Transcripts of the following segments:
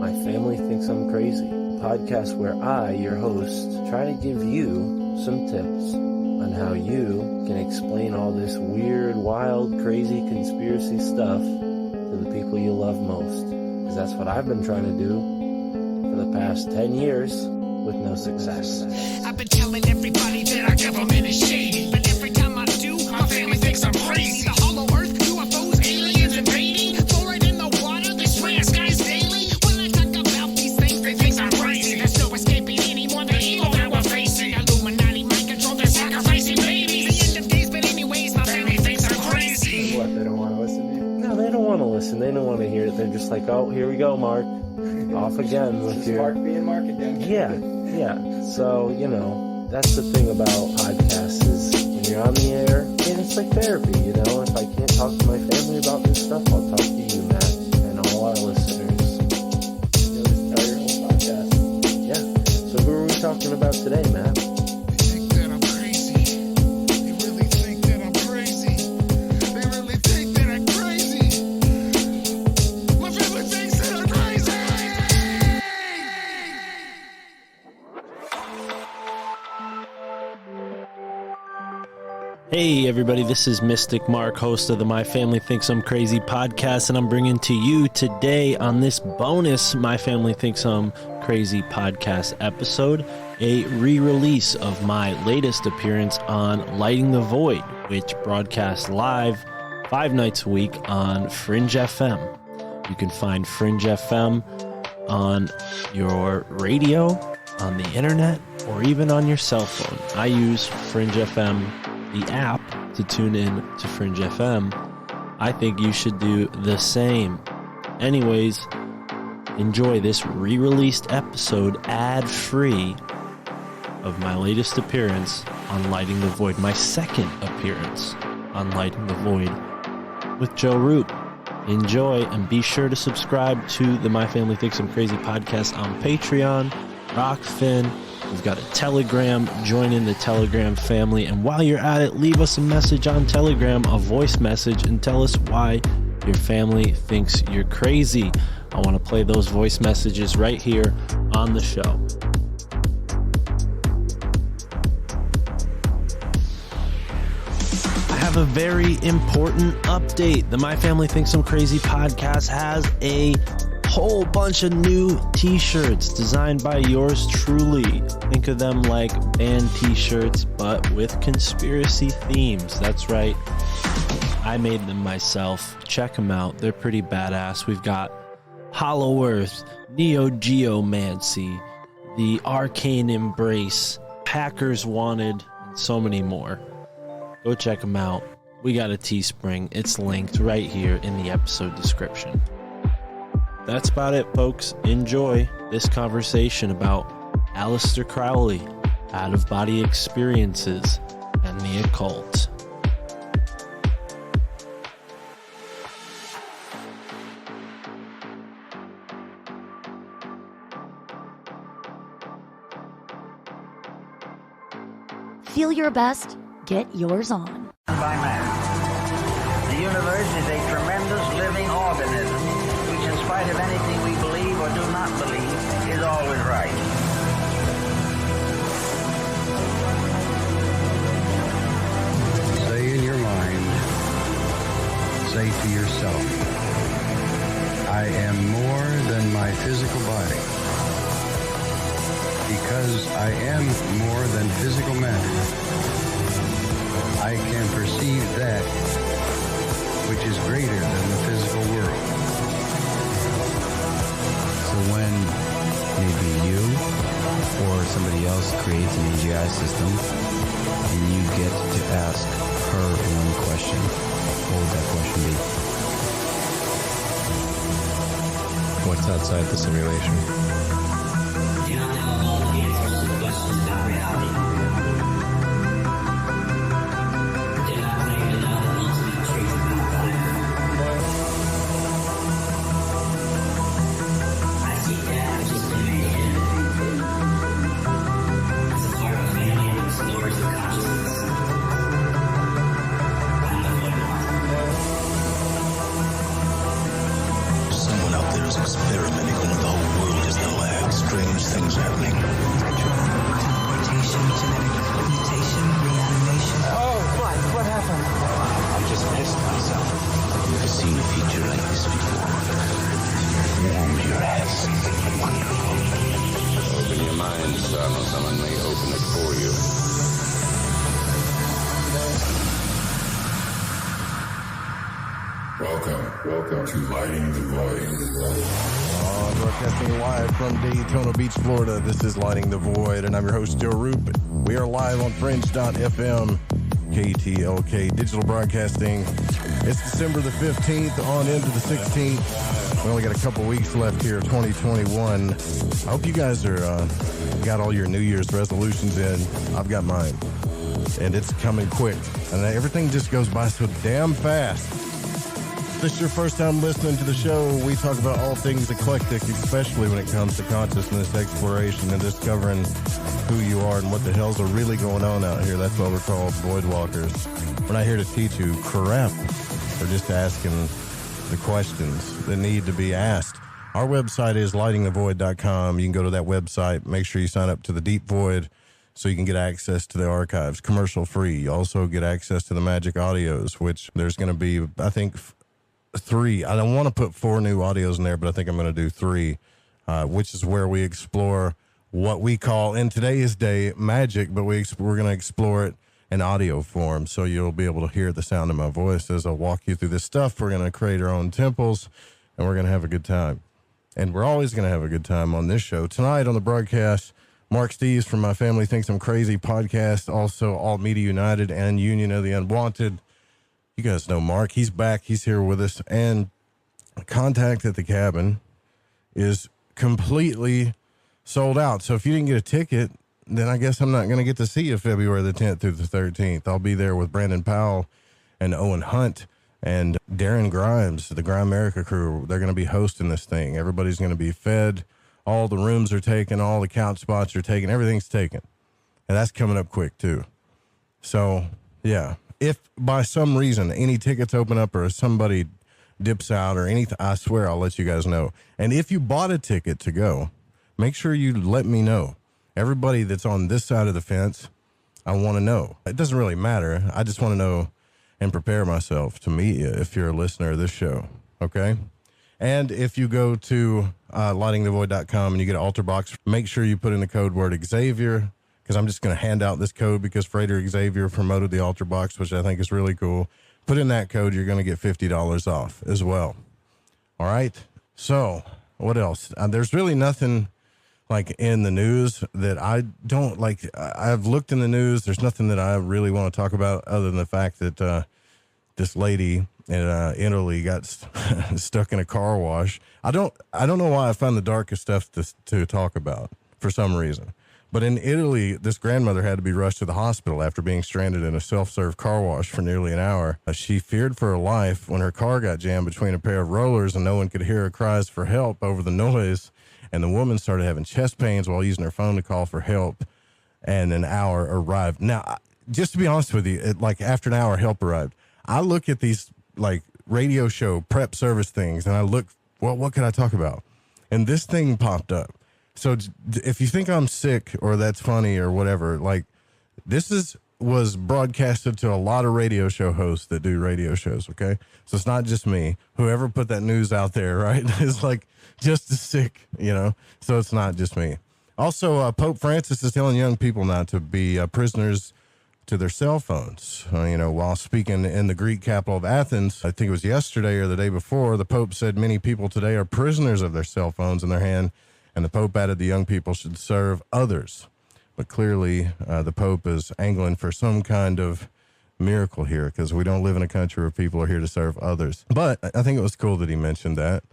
My Family Thinks I'm Crazy, a podcast where I, your host, try to give you some tips on how you can explain all this weird, wild, crazy conspiracy stuff to the people you love most. Because that's what I've been trying to do for the past 10 years with no success. I've been telling everybody that our government is shady, but every time I do, my family thinks I'm crazy. The hollow earth, UFOs, aliens invading, fluoride in the water, they spray our skies daily. When I talk about these things, they think I'm crazy. There's no escaping anymore the evil that we're facing. Illuminati mind control, they're sacrificing babies. The end of days, but anyways, my family thinks I'm crazy. What, they don't want to listen to you? No, they don't want to listen. They don't want to hear it. They're just like, oh, here we go, Mark. Off again with your... Mark being Mark again. Yeah. So, that's the thing about podcasts is when you're on the air, it's like therapy, If I can't talk to my family about this stuff, I'll talk to you, Matt, and all our listeners. You'll just start your own podcast. Yeah. So who are we talking about today, Matt? They think that I'm crazy. They really think that I'm crazy. They really think that I'm crazy. My family thinks that I'm crazy. Hey everybody, this is Mystic Mark, host of the My Family Thinks I'm Crazy podcast, and I'm bringing to you today on this bonus My Family Thinks I'm Crazy podcast episode, a re-release of my latest appearance on Lighting the Void, which broadcasts live 5 nights a week on Fringe FM. You can find Fringe FM on your radio, on the internet, or even on your cell phone. I use Fringe FM, the app, to tune in to Fringe FM. I think you should do the same. Anyways, enjoy this re-released episode ad-free of my latest appearance on Lighting the Void, my second appearance on Lighting the Void with Joe Root. Enjoy, and be sure to subscribe to the My Family Thinks I'm Crazy podcast on Patreon, Rockfin. We've got a Telegram. Join in the Telegram family. And while you're at it, leave us a message on Telegram, a voice message, and tell us why your family thinks you're crazy. I want to play those voice messages right here on the show. I have a very important update. The My Family Thinks I'm Crazy podcast has a whole bunch of new t-shirts designed by yours truly. Think of them like band t-shirts, but with conspiracy themes. That's right, I made them myself. Check them out, they're pretty badass. We've got Hollow Earth, Neo-Geomancy, the Arcane Embrace, Hackers Wanted, and so many more. Go check them out. We got a Teespring. It's linked right here in the episode description. That's about it, folks. Enjoy this conversation about Aleister Crowley, out-of-body experiences, and the occult. Feel your best, get yours on. By man. The universe is a tremendous living organism, which in spite of anything we believe or do not believe, is always right. Say in your mind, say to yourself, I am more than my physical body. Because I am more than physical matter, I can perceive that which is greater than the physical world. So when maybe you or somebody else creates an AGI system and you get to ask her one question, what would that question be? What's outside the simulation? Do not know all the answers to the questions about reality. Do not claim to know the ultimate truth about life. I see that which is limited as a part of a family of explorers of consciousness. I'm the void. Someone out there is experimenting on the whole happening? Teleportation, genetic mutation, reanimation. Oh, what happened? I just pissed myself. I've seen a feature like this before. Warm your heads. Wonderful. Open your mind, son, or someone may open it for you. Welcome to Lighting the Void. Broadcasting live from Daytona Beach, Florida. This is Lighting the Void, and I'm your host, Joe Roop. We are live on Fringe.fm, KTLK Digital Broadcasting. It's December the 15th on into the 16th. We only got a couple weeks left here of 2021. I hope you guys are got all your New Year's resolutions in. I've got mine, and it's coming quick. And everything just goes by so damn fast. If this is your first time listening to the show, we talk about all things eclectic, especially when it comes to consciousness exploration and discovering who you are and what the hell's really going on out here. That's why we're called Void Walkers. We're not here to teach you crap. We're just asking the questions that need to be asked. Our website is lightingthevoid.com. You can go to that website. Make sure you sign up to the Deep Void so you can get access to the archives, commercial free. You also get access to the Magic Audios, which there's going to be, I think, 3. I don't want to put 4 new audios in there, but I think I'm going to do 3, which is where we explore what we call, in today's day, magic, but we're going to explore it in audio form. So you'll be able to hear the sound of my voice as I walk you through this stuff. We're going to create our own temples, and we're going to have a good time. And we're always going to have a good time on this show. Tonight on the broadcast, Mark Steves from My Family Thinks I'm Crazy podcast, also All Media United and Union of the Unwanted. You guys know Mark. He's back. He's here with us. And Contact at the Cabin is completely sold out. So if you didn't get a ticket, then I guess I'm not going to get to see you February the 10th through the 13th. I'll be there with Brandon Powell and Owen Hunt and Darren Grimes, the Grime America crew. They're going to be hosting this thing. Everybody's going to be fed. All the rooms are taken. All the couch spots are taken. Everything's taken. And that's coming up quick, too. So, yeah. If by some reason any tickets open up or somebody dips out or anything, I swear I'll let you guys know. And if you bought a ticket to go, make sure you let me know. Everybody that's on this side of the fence, I want to know. It doesn't really matter. I just want to know and prepare myself to meet you if you're a listener of this show, okay? And if you go to lightingthevoid.com and you get an altar box, make sure you put in the code word Xavier, because I'm just going to hand out this code because Freighter Xavier promoted the altar box, which I think is really cool. Put in that code, you're going to get $50 off as well. All right? So, what else? There's really nothing like in the news that I don't like. I've looked in the news. There's nothing that I really want to talk about other than the fact that this lady in Italy got stuck in a car wash. I don't know why I found the darkest stuff to talk about for some reason. But in Italy, this grandmother had to be rushed to the hospital after being stranded in a self-serve car wash for nearly an hour. She feared for her life when her car got jammed between a pair of rollers and no one could hear her cries for help over the noise. And the woman started having chest pains while using her phone to call for help. And an hour arrived. Now, just to be honest with you, after an hour, help arrived. I look at these like radio show prep service things and I look, well, what could I talk about? And this thing popped up. So if you think I'm sick or that's funny or whatever, like this was broadcasted to a lot of radio show hosts that do radio shows, okay? So it's not just me. Whoever put that news out there, right, is like just as sick, you know? So it's not just me. Also, Pope Francis is telling young people not to be prisoners to their cell phones. While speaking in the Greek capital of Athens, I think it was yesterday or the day before, the Pope said many people today are prisoners of their cell phones in their hand. And the Pope added the young people should serve others. But clearly, the Pope is angling for some kind of miracle here because we don't live in a country where people are here to serve others. But I think it was cool that he mentioned that,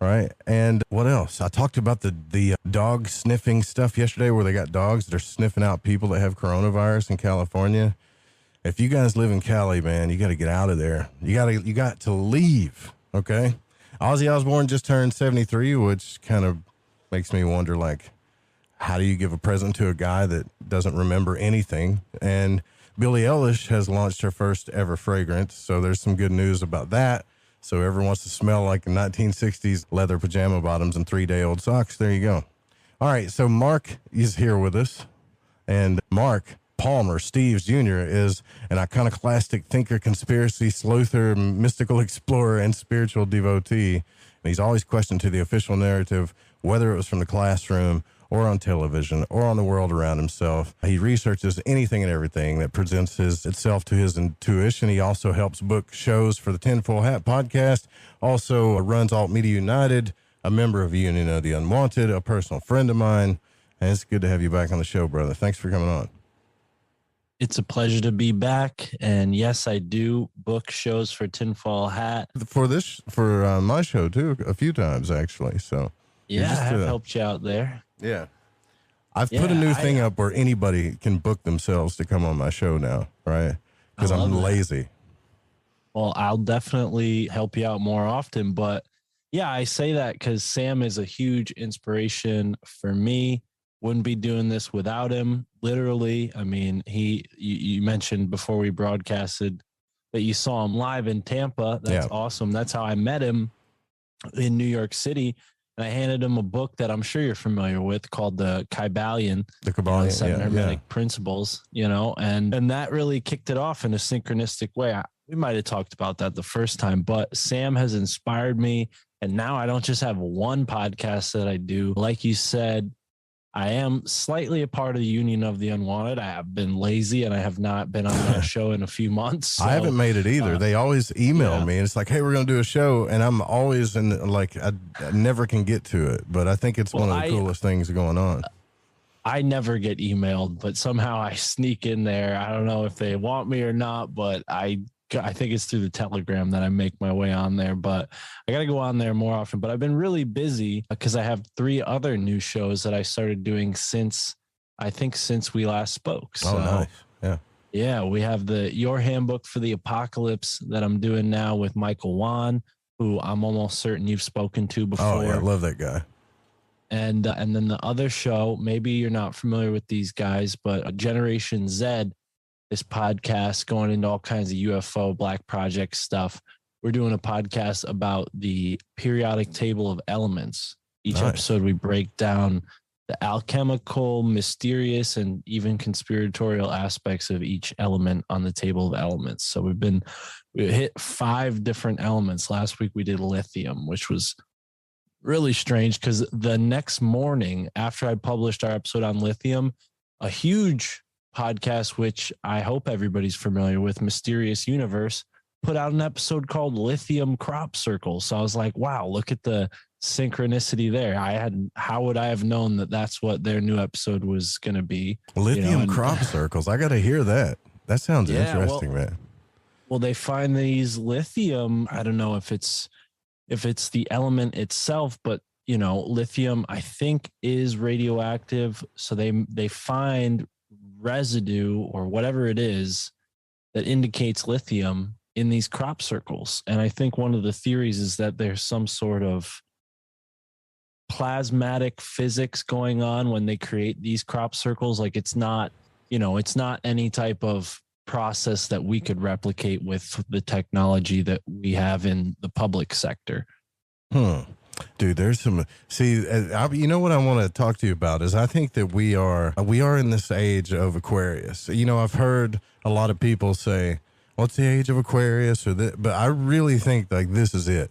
right? And what else? I talked about the dog sniffing stuff yesterday where they got dogs that are sniffing out people that have coronavirus in California. If you guys live in Cali, man, you got to get out of there. You got to leave, okay? Ozzy Osbourne just turned 73, which kind of makes me wonder, like, how do you give a present to a guy that doesn't remember anything? And Billie Eilish has launched her first ever fragrance, so there's some good news about that. So everyone wants to smell like 1960s leather pajama bottoms and 3-day-old socks. There you go. All right, so Mark is here with us, and Mark Palmer, Steve's Jr., is an iconoclastic thinker, conspiracy sleuther, mystical explorer, and spiritual devotee. And he's always questioned to the official narrative, whether it was from the classroom or on television or on the world around himself. He researches anything and everything that presents itself to his intuition. He also helps book shows for the Tinfoil Hat podcast, also runs Alt Media United, a member of Union of the Unwanted, a personal friend of mine. And it's good to have you back on the show, brother. Thanks for coming on. It's a pleasure to be back. And yes, I do book shows for Tinfoil Hat. For my show too, a few times actually. So yeah, I have helped you out there. Yeah. I've put a new thing up where anybody can book themselves to come on my show now, right? Because I'm lazy. Well, I'll definitely help you out more often, but yeah, I say that because Sam is a huge inspiration for me. Wouldn't be doing this without him, literally. I mean, you mentioned before we broadcasted that you saw him live in Tampa. That's awesome. That's how I met him in New York City. And I handed him a book that I'm sure you're familiar with called the Kybalion, Seven Hermetic Principles, and that really kicked it off in a synchronistic way. We might have talked about that the first time, but Sam has inspired me. And now I don't just have one podcast that I do. Like you said, I am slightly a part of the Union of the Unwanted. I have been lazy and I have not been on that show in a few months. So, I haven't made it either. They always email me and it's like, hey, we're going to do a show. And I'm always I never can get to it. But I think it's one of the coolest things going on. I never get emailed, but somehow I sneak in there. I don't know if they want me or not, but I think it's through the Telegram that I make my way on there, but I got to go on there more often. But I've been really busy because I have 3 other new shows that I started doing since we last spoke. So, nice. Yeah. Yeah. We have Your Handbook for the Apocalypse that I'm doing now with Michael Wan, who I'm almost certain you've spoken to before. Oh, yeah. I love that guy. And then the other show, maybe you're not familiar with these guys, but Generation Z, this podcast going into all kinds of UFO Black Project stuff. We're doing a podcast about the periodic table of elements. Each episode we break down the alchemical, mysterious, and even conspiratorial aspects of each element on the table of elements. So we hit 5 different elements. Last week we did lithium, which was really strange because the next morning after I published our episode on lithium, a huge podcast, which I hope everybody's familiar with, Mysterious Universe, put out an episode called Lithium Crop Circle. So I was like, wow, look at the synchronicity there. How would I have known that that's what their new episode was going to be? Lithium crop circles. I got to hear that. That sounds interesting, man. Well, they find these lithium. I don't know if it's the element itself, but lithium I think is radioactive. So they find residue or whatever it is that indicates lithium in these crop circles. And I think one of the theories is that there's some sort of plasmatic physics going on when they create these crop circles. Like it's not any type of process that we could replicate with the technology that we have in the public sector. Dude, there's some, you know what I want to talk to you about is I think that we are in this age of Aquarius. I've heard a lot of people say, what's the age of Aquarius but I really think like this is it,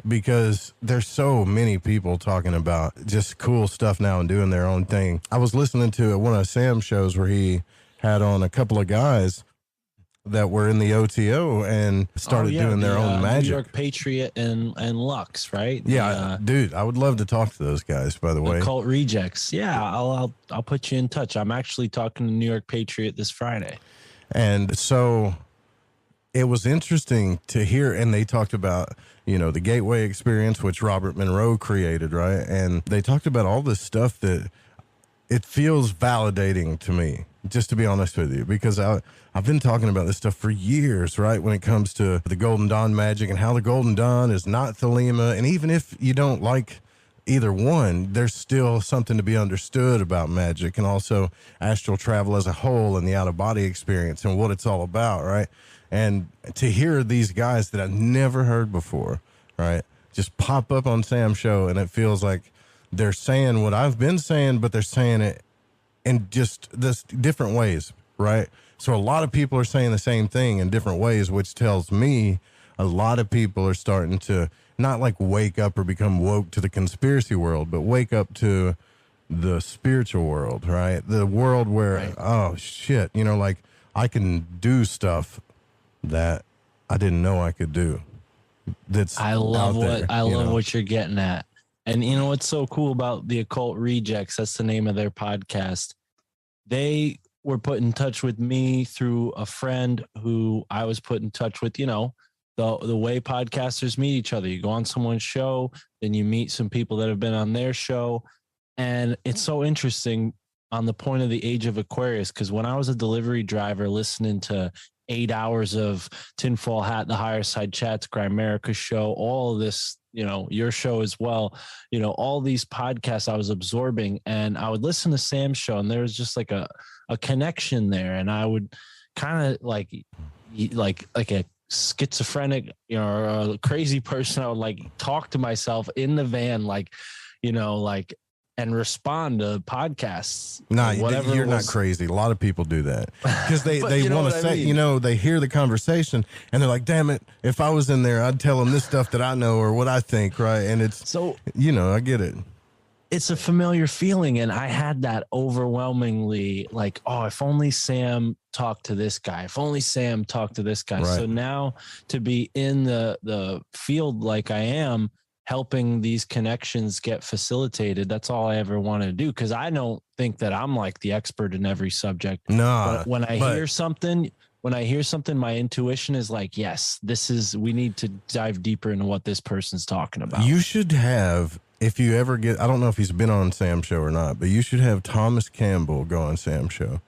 because there's so many people talking about just cool stuff now and doing their own thing. I was listening to one of Sam's shows where he had on a couple of guys that were in the OTO and started doing their own magic. New York Patriot and Lux, right? Yeah, dude, I would love to talk to those guys, by the way. Occult Rejects. Yeah, I'll put you in touch. I'm actually talking to New York Patriot this Friday. And so it was interesting to hear, and they talked about, the Gateway experience, which Robert Monroe created, right? And they talked about all this stuff that it feels validating to me, just to be honest with you, because I've been talking about this stuff for years, right? When it comes to the Golden Dawn magic and how the Golden Dawn is not Thelema. And even if you don't like either one, there's still something to be understood about magic and also astral travel as a whole and the out-of-body experience and what it's all about, right? And to hear these guys that I've never heard before, right, just pop up on Sam's show, and it feels like they're saying what I've been saying, but they're saying it in just this different ways, right? So a lot of people are saying the same thing in different ways, which tells me a lot of people are starting to not like wake up or become woke to the conspiracy world, but wake up to the spiritual world, right? The world where, oh shit, you know, like I can do stuff that I didn't know I could do. I love what you're getting at. And you know what's so cool about the Occult Rejects? That's the name of their podcast. They were put in touch with me through a friend who I was put in touch with. You know, the way podcasters meet each other. You go on someone's show, then you meet some people that have been on their show. And it's so interesting on the point of the age of Aquarius, because when I was a delivery driver listening to 8 hours of Tinfoil Hat, the Higher Side Chats, Grimerica's show, all of this, you know, your show as well, you know, all these podcasts I was absorbing, and I would listen to Sam's show, and there was just like a connection there. And I would kind of like a schizophrenic, you know, or a crazy person. I would like talk to myself in the van, like, you know, like, and respond to podcasts. Nah, you're not crazy. A lot of people do that because they want to say, you know, they hear the conversation and they're like, damn it, if I was in there, I'd tell them this stuff that I know or what I think, right? And it's so, you know, I get it. It's a familiar feeling, and I had that overwhelmingly, like, oh, if only Sam talked to this guy, if only Sam talked to this guy. Right. So now to be in the field like I am, helping these connections get facilitated, that's all I ever wanted to do, because I don't think that I'm like the expert in every subject. No, but when I hear something, my intuition is like, yes, we need to dive deeper into what this person's talking about. You should have, if you ever get, I don't know if he's been on Sam's show or not, but you should have Thomas Campbell go on Sam's show.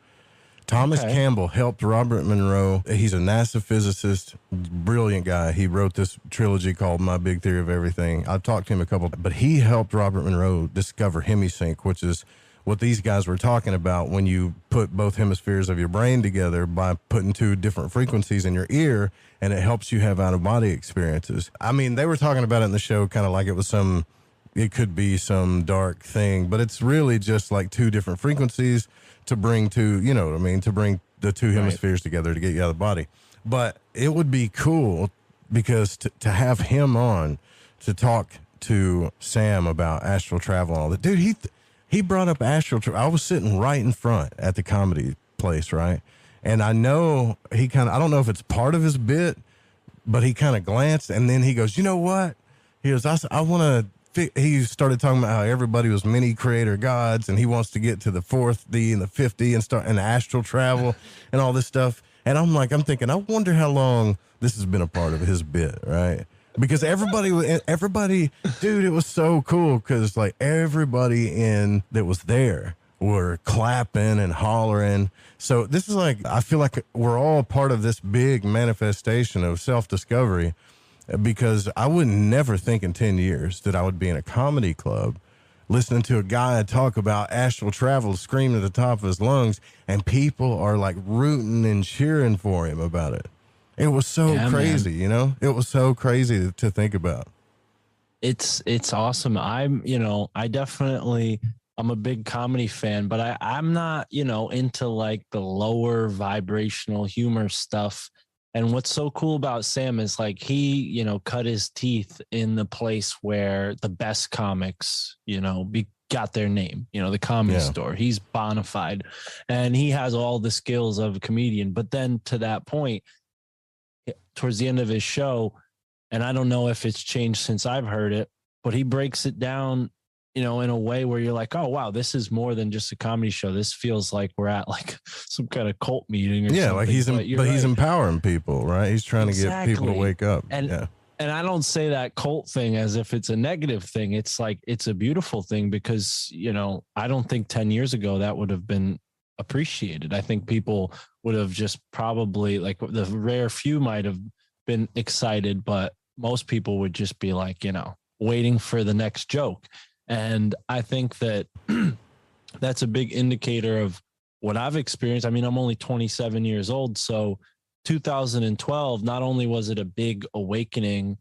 Thomas Campbell helped Robert Monroe. He's a NASA physicist, brilliant guy. He wrote this trilogy called My Big Theory of Everything. I've talked to him but he helped Robert Monroe discover hemisync, which is what these guys were talking about when you put both hemispheres of your brain together by putting two different frequencies in your ear, and it helps you have out-of-body experiences. I mean, they were talking about it in the show kind of like it could be some dark thing, but it's really just like two different frequencies to bring to, you know what I mean, to bring the two hemispheres together to get you out of the body. But it would be cool because to have him on to talk to Sam about astral travel and all that. Dude, he brought up astral travel. I was sitting right in front at the comedy place, right? And I know I don't know if it's part of his bit, but he kind of glanced and then he goes, you know what? He goes, I want to, he started talking about how everybody was mini creator gods and he wants to get to the 4th D and the 5th D and start an astral travel and all this stuff. And I'm thinking, I wonder how long this has been a part of his bit, right? Because everybody, dude, it was so cool because like everybody that was there were clapping and hollering. So this is like, I feel like we're all part of this big manifestation of self-discovery. Because I would never think in 10 years that I would be in a comedy club listening to a guy talk about astral travel, screaming at the top of his lungs, and people are like rooting and cheering for him about it. It was so crazy, man. You know? It was so crazy to think about. It's awesome. I'm a big comedy fan, but I'm not, you know, into like the lower vibrational humor stuff. And what's so cool about Sam is like he, you know, cut his teeth in the place where the best comics, you know, got their name, you know, the Comedy Store. He's bona fide and he has all the skills of a comedian. But then to that point, towards the end of his show, and I don't know if it's changed since I've heard it, but he breaks it down, you know, in a way where you're like, oh, wow, this is more than just a comedy show. This feels like we're at like some kind of cult meeting or something. Like he's empowering people, right? He's trying to get people to wake up. And I don't say that cult thing as if it's a negative thing. It's like, it's a beautiful thing because, you know, I don't think 10 years ago that would have been appreciated. I think people would have just probably like the rare few might have been excited, but most people would just be like, you know, waiting for the next joke. And I think that that's a big indicator of what I've experienced. I mean, I'm only 27 years old. So 2012, not only was it a big awakening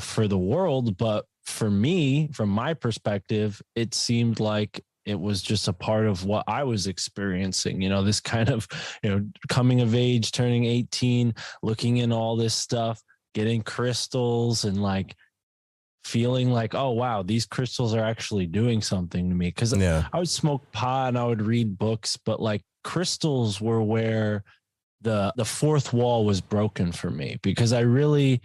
for the world, but for me, from my perspective, it seemed like it was just a part of what I was experiencing, this kind of, coming of age, turning 18, looking in all this stuff, getting crystals and like feeling like, oh, wow, these crystals are actually doing something to me. Cause I would smoke pot and I would read books, but like crystals were where the fourth wall was broken for me, because I really,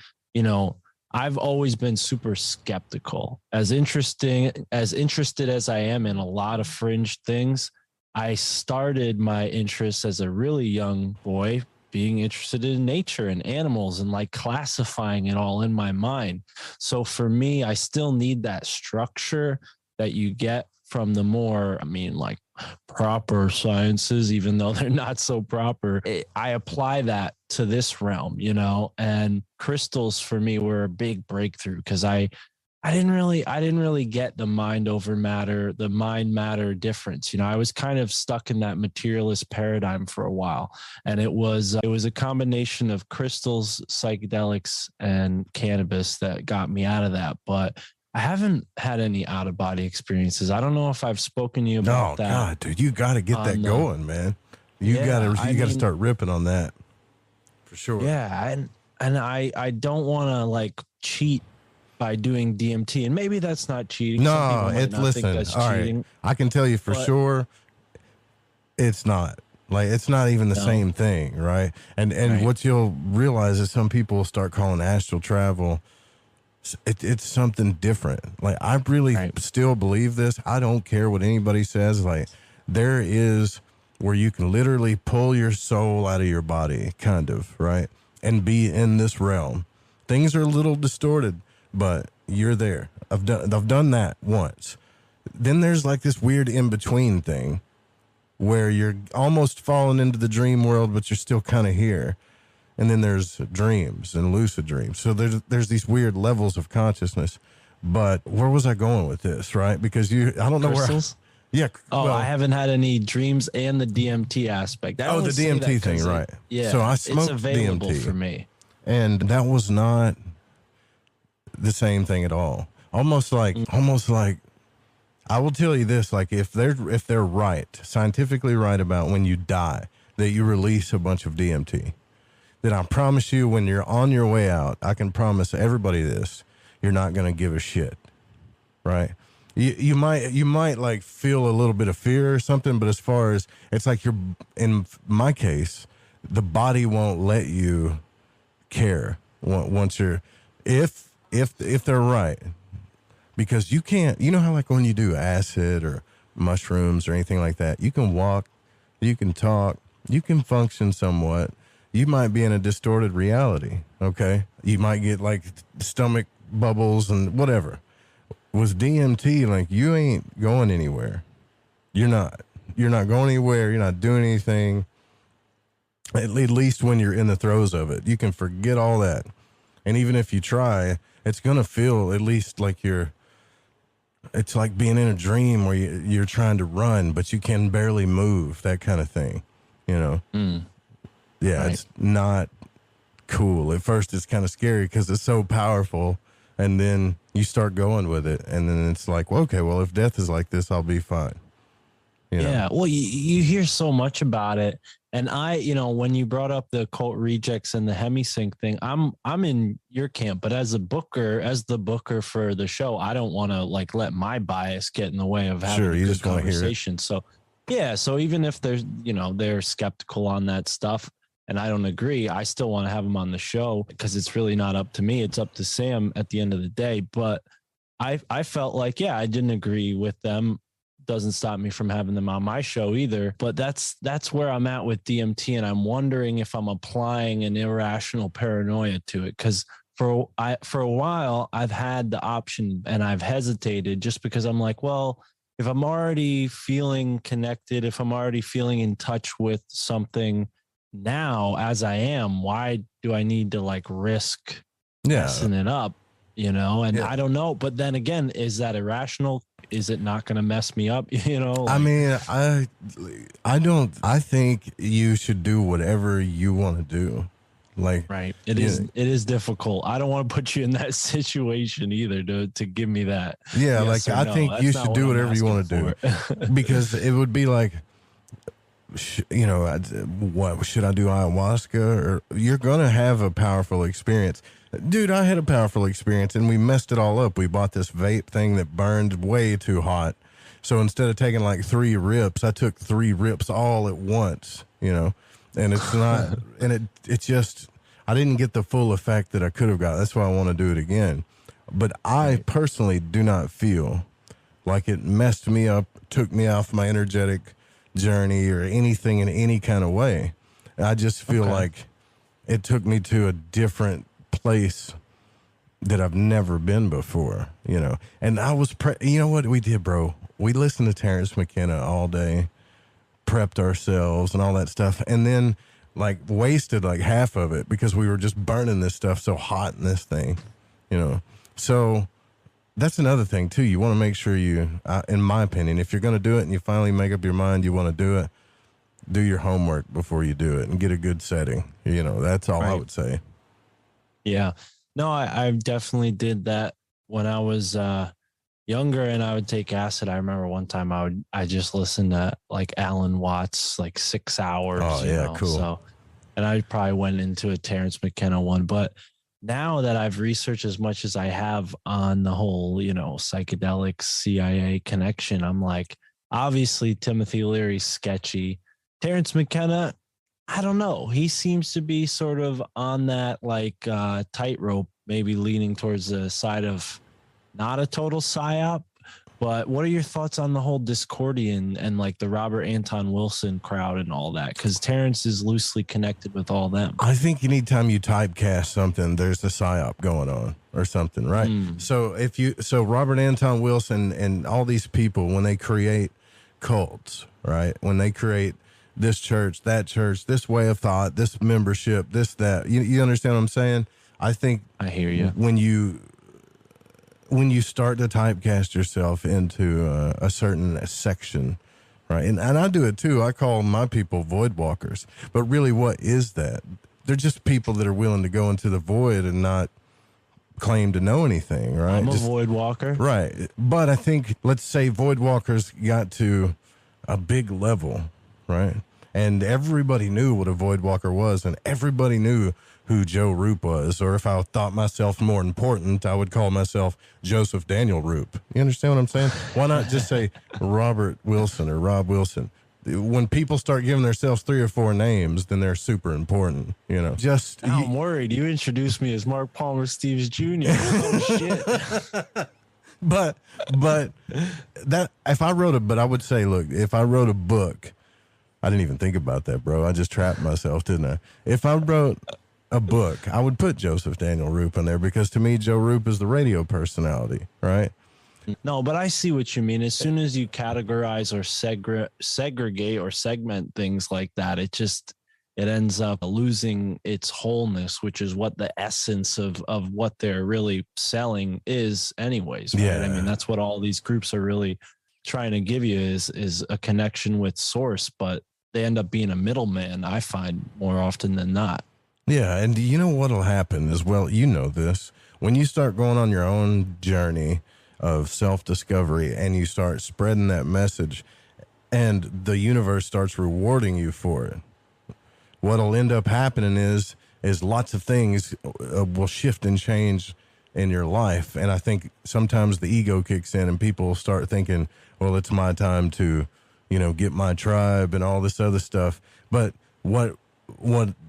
I've always been super skeptical. As interested as I am in a lot of fringe things, I started my interest as a really young boy being interested in nature and animals and like classifying it all in my mind. So for me, I still need that structure that you get from the more, like proper sciences, even though they're not so proper. I apply that to this realm, and crystals for me were a big breakthrough, because I didn't really get the mind over matter, the mind matter difference. I was kind of stuck in that materialist paradigm for a while, and it was a combination of crystals, psychedelics, and cannabis that got me out of that. But I haven't had any out of body experiences. I don't know if I've spoken to you about that. Oh God, dude, you got to get that going, man. You got to start ripping on that for sure. Yeah, and I don't want to like cheat by doing DMT, and maybe that's not cheating. No, listen. All right, I can tell you for sure, it's not. Like, it's not even the same thing, right? And right. What you'll realize is some people will start calling astral travel. It's something different. Like, I really still believe this. I don't care what anybody says. Like, there is where you can literally pull your soul out of your body, kind of, right? And be in this realm. Things are a little distorted, but you're there. I've done that once. Then there's like this weird in-between thing where you're almost falling into the dream world, but you're still kind of here. And then there's dreams and lucid dreams. So there's these weird levels of consciousness. But where was I going with this, right? Because I don't know crystals? Yeah. Oh, well, I haven't had any dreams and the DMT aspect. The DMT thing, right? Yeah. So I smoked it's available DMT for me. And that was not the same thing at all. Almost like I will tell you this, like if they're right, scientifically right about when you die, that you release a bunch of DMT, then I promise you when you're on your way out, I can promise everybody this, you're not going to give a shit. Right? You might like feel a little bit of fear or something, but as far as it's like in my case, the body won't let you care once you're if they're right, because you can't, how like when you do acid or mushrooms or anything like that, you can walk, you can talk, you can function somewhat. You might be in a distorted reality. Okay. You might get like stomach bubbles and whatever. With DMT, like you ain't going anywhere. You're not going anywhere. You're not doing anything. At least when you're in the throes of it, you can forget all that. And even if you try, it's going to feel at least like it's like being in a dream where you're trying to run, but you can barely move, that kind of thing, Yeah, right. It's not cool. At first, it's kind of scary because it's so powerful. And then you start going with it. And then it's like, well, okay, well, if death is like this, I'll be fine. Yeah, well, you hear so much about it. And when you brought up the occult rejects and the hemisync thing, I'm in your camp. But as the booker for the show, I don't want to like let my bias get in the way of having a good conversation. So yeah, so even if there's they're skeptical on that stuff and I don't agree, I still want to have them on the show because it's really not up to me. It's up to Sam at the end of the day. But I felt like, I didn't agree with them. Doesn't stop me from having them on my show either. But that's where I'm at with DMT. And I'm wondering if I'm applying an irrational paranoia to it. Because for a while, I've had the option and I've hesitated just because I'm like, well, if I'm already feeling connected, if I'm already feeling in touch with something now as I am, why do I need to like risk messing it up? And I don't know. But then again, is that irrational? Is it not going to mess me up? I mean, I think you should do whatever you want to do. Like, right. It is difficult. I don't want to put you in that situation either to give me that. Yeah. Yes like, or I no. think That's you not should what do I'm whatever you want to asking do because it would be like, what should I do? Ayahuasca? Or you're going to have a powerful experience. Dude, I had a powerful experience and we messed it all up. We bought this vape thing that burned way too hot. So instead of taking like 3 rips, I took 3 rips all at once, and it's not, and it just, I didn't get the full effect that I could have got. That's why I want to do it again. But I personally do not feel like it messed me up, took me off my energetic journey or anything in any kind of way. I just feel like it took me to a different place that I've never been before, and I was, you know what we did, bro? We listened to Terrence McKenna all day, prepped ourselves and all that stuff, and then like wasted like half of it because we were just burning this stuff so hot in this thing, So that's another thing too. You want to make sure in my opinion, if you're going to do it and you finally make up your mind you want to do it, do your homework before you do it and get a good setting. That's all I would say. Yeah. No, I definitely did that when I was younger and I would take acid. I remember one time I just listened to like Alan Watts, like 6 hours. Oh yeah, cool. So, and I probably went into a Terrence McKenna one, but now that I've researched as much as I have on the whole, psychedelics, CIA connection, I'm like, obviously Timothy Leary's sketchy. Terrence McKenna, I don't know. He seems to be sort of on that like tightrope, maybe leaning towards the side of not a total psyop. But what are your thoughts on the whole Discordian and like the Robert Anton Wilson crowd and all that? Because Terrence is loosely connected with all them. I think anytime you typecast something, there's a psyop going on or something, right? So Robert Anton Wilson and all these people, when they create cults, right? When they create this church, this way of thought, this membership, this, that, you understand what I'm saying? I think I hear you. When you start to typecast yourself into a certain section, right? And I do it too. I call my people void walkers. But really, what is that? They're just people that are willing to go into the void and not claim to know anything, right? I'm a void walker. Right. But I think, let's say void walkers got to a big level, right? And everybody knew what a void walker was, and everybody knew who Joe Roop was, or if I thought myself more important, I would call myself Joseph Daniel Roop. You understand what I'm saying? Why not just say Robert Wilson or Rob Wilson? When people start giving themselves 3 or 4 names, then they're super important, Just I'm worried. You introduced me as Mark Palmer Steves Jr. Oh shit. But that I would say, look, if I wrote a book, I didn't even think about that, bro. I just trapped myself, didn't I? If I wrote a book, I would put Joseph Daniel Roop in there because to me, Joe Roop is the radio personality, right? No, but I see what you mean. As soon as you categorize or segregate or segment things like that, it ends up losing its wholeness, which is what the essence of what they're really selling is anyways, right? Yeah. I mean, that's what all these groups are really trying to give you is a connection with source, but they end up being a middleman, I find, more often than not. Yeah, and you know what'll happen as well, this, when you start going on your own journey of self-discovery and you start spreading that message and the universe starts rewarding you for it, what'll end up happening is lots of things will shift and change in your life. And I think sometimes the ego kicks in and people start thinking, well, it's my time to, get my tribe and all this other stuff. But what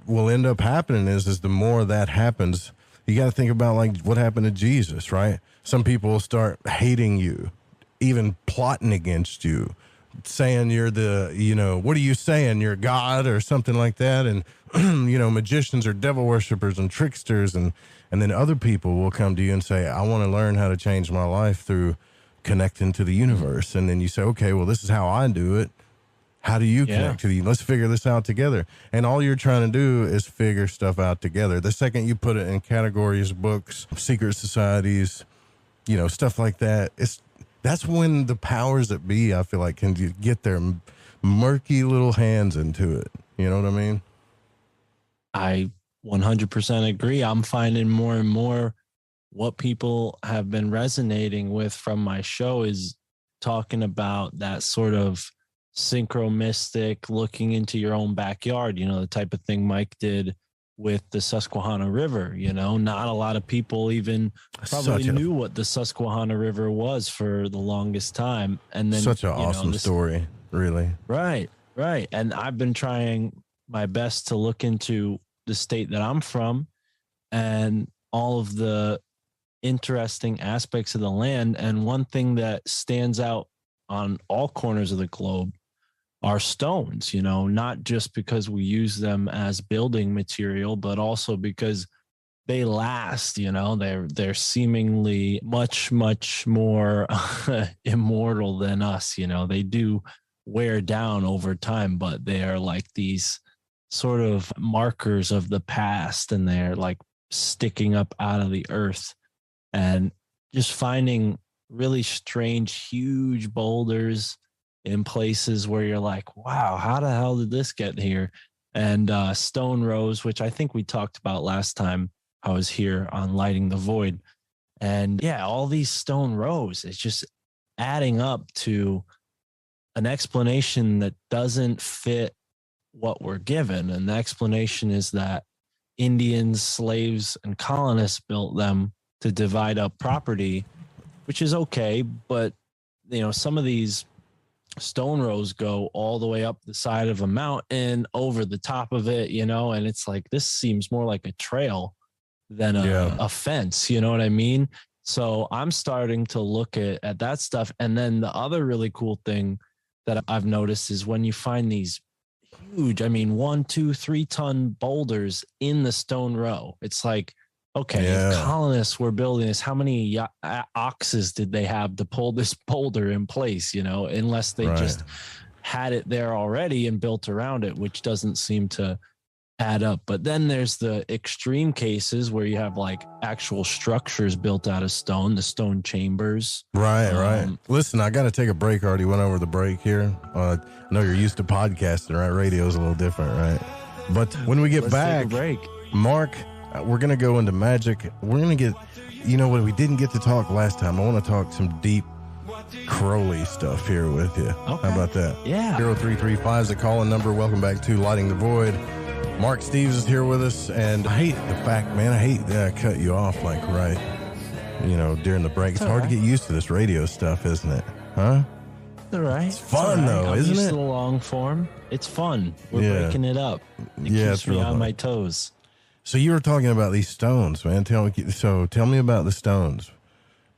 will end up happening is the more that happens, you got to think about like what happened to Jesus, right? Some people will start hating you, even plotting against you, saying you're what are you saying? You're God or something like that. And, magicians are devil worshipers and tricksters. And then other people will come to you and say, I want to learn how to change my life through connecting to the universe. And then you say, okay, well, this is how I do it. How do you connect to the, let's figure this out together. And all you're trying to do is figure stuff out together. The second you put it in categories, books, secret societies, stuff like that, that's when the powers that be, I feel like, can get their murky little hands into it. You know what I mean? I 100% agree. I'm finding more and more what people have been resonating with from my show is talking about that sort of synchromistic, looking into your own backyard, the type of thing Mike did with the Susquehanna River. Not a lot of people even probably knew what the Susquehanna River was for the longest time. And then such an awesome story, really. Right. And I've been trying my best to look into the state that I'm from and all of the interesting aspects of the land. And one thing that stands out on all corners of the globe are stones, not just because we use them as building material, but also because they last, they're seemingly much, much more immortal than us. They do wear down over time, but they are like these sort of markers of the past, and they're like sticking up out of the earth. And just finding really strange, huge boulders in places where you're like, wow, how the hell did this get here? And stone rows, which I think we talked about last time I was here on Lighting the Void. And yeah, all these stone rows, it's just adding up to an explanation that doesn't fit what we're given. And the explanation is that Indians, slaves, and colonists built them to divide up property, which is okay. But, some of these stone rows go all the way up the side of a mountain, over the top of it, and it's like, this seems more like a trail than a fence. You know what I mean? So I'm starting to look at that stuff. And then the other really cool thing that I've noticed is when you find these huge, 1, 2, 3 ton boulders in the stone row, it's like, okay, if colonists were building this, how many oxes did they have to pull this boulder in place, unless they just had it there already and built around it, which doesn't seem to add up. But then there's the extreme cases where you have like actual structures built out of stone, the stone chambers. Right. Listen, I got to take a break. I already went over the break here. I know you're used to podcasting, right? Radio's a little different, right? But when we get back, Mark, we're going to go into magic. We're going to get, what we didn't get to talk last time. I want to talk some deep Crowley stuff here with you. Okay. How about that? Yeah. 0335 is the calling number. Welcome back to Lighting the Void. Mark Steves is here with us, and I hate the fact, man, I hate that I cut you off during the break. It's hard to get used to this radio stuff, isn't it? Huh? All right. It's fun, though, isn't it? The long form. It's fun. We're breaking it up. It keeps me on my toes. So you were talking about these stones, man. Tell me about the stones.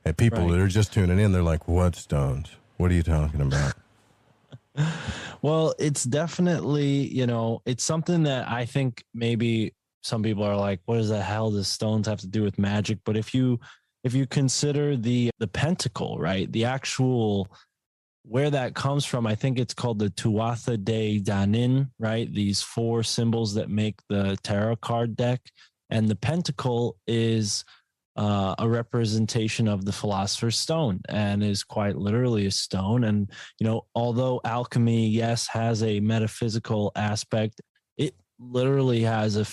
And people that are just tuning in, they're like, what stones? What are you talking about? Well, it's definitely, it's something that I think maybe some people are like, what does the hell does stones have to do with magic? But if you consider the pentacle, right, the actual where that comes from, I think it's called the Tuatha De Danann, right? These 4 symbols that make the tarot card deck. And the pentacle is a representation of the Philosopher's Stone and is quite literally a stone. And, although alchemy, yes, has a metaphysical aspect, it literally has a,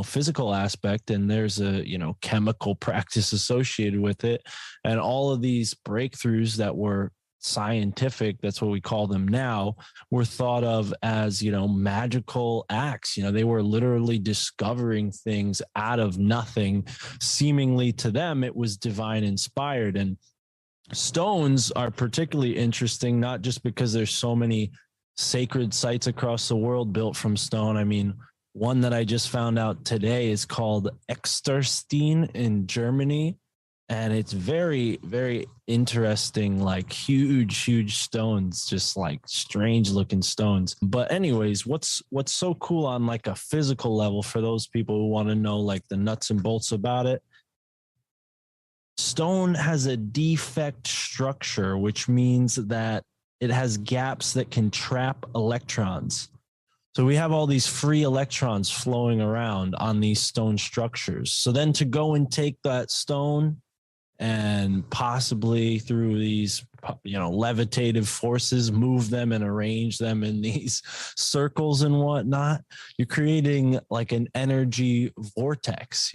physical aspect, and there's a, chemical practice associated with it. And all of these breakthroughs that were scientific, that's what we call them now, were thought of as, magical acts. They were literally discovering things out of nothing. Seemingly to them, it was divine inspired. And stones are particularly interesting, not just because there's so many sacred sites across the world built from stone. One that I just found out today is called Exterstein in Germany. And it's very, very interesting, like huge stones, just like strange looking stones. But anyways, what's so cool on like a physical level for those people who want to know like the nuts and bolts about it? Stone has a defect structure, which means that it has gaps that can trap electrons. So we have all these free electrons flowing around on these stone structures. So then to go and take that stone and possibly through these levitative forces move them and arrange them in these circles and whatnot. You're creating like an energy vortex,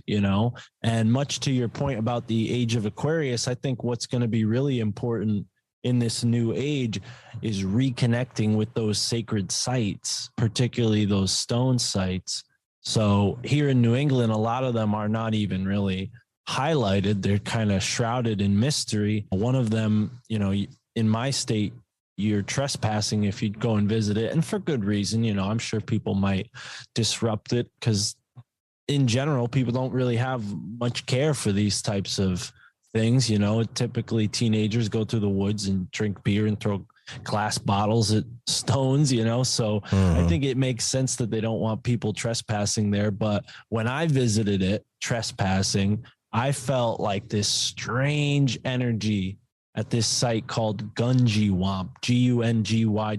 and much to your point about the age of Aquarius, I think what's going to be really important in this new age is reconnecting with those sacred sites, particularly those stone sites. So here in New England, a lot of them are not even really highlighted. They're kind of shrouded in mystery. One of them, in my state, you're trespassing if you go and visit it, and for good reason. I'm sure people might disrupt it because in general, people don't really have much care for these types of things. Typically teenagers go through the woods and drink beer and throw glass bottles at stones, so I think it makes sense that they don't want people trespassing there. But when I visited it trespassing, I felt like this strange energy at this site called Gunjywamp, Gungyywamp,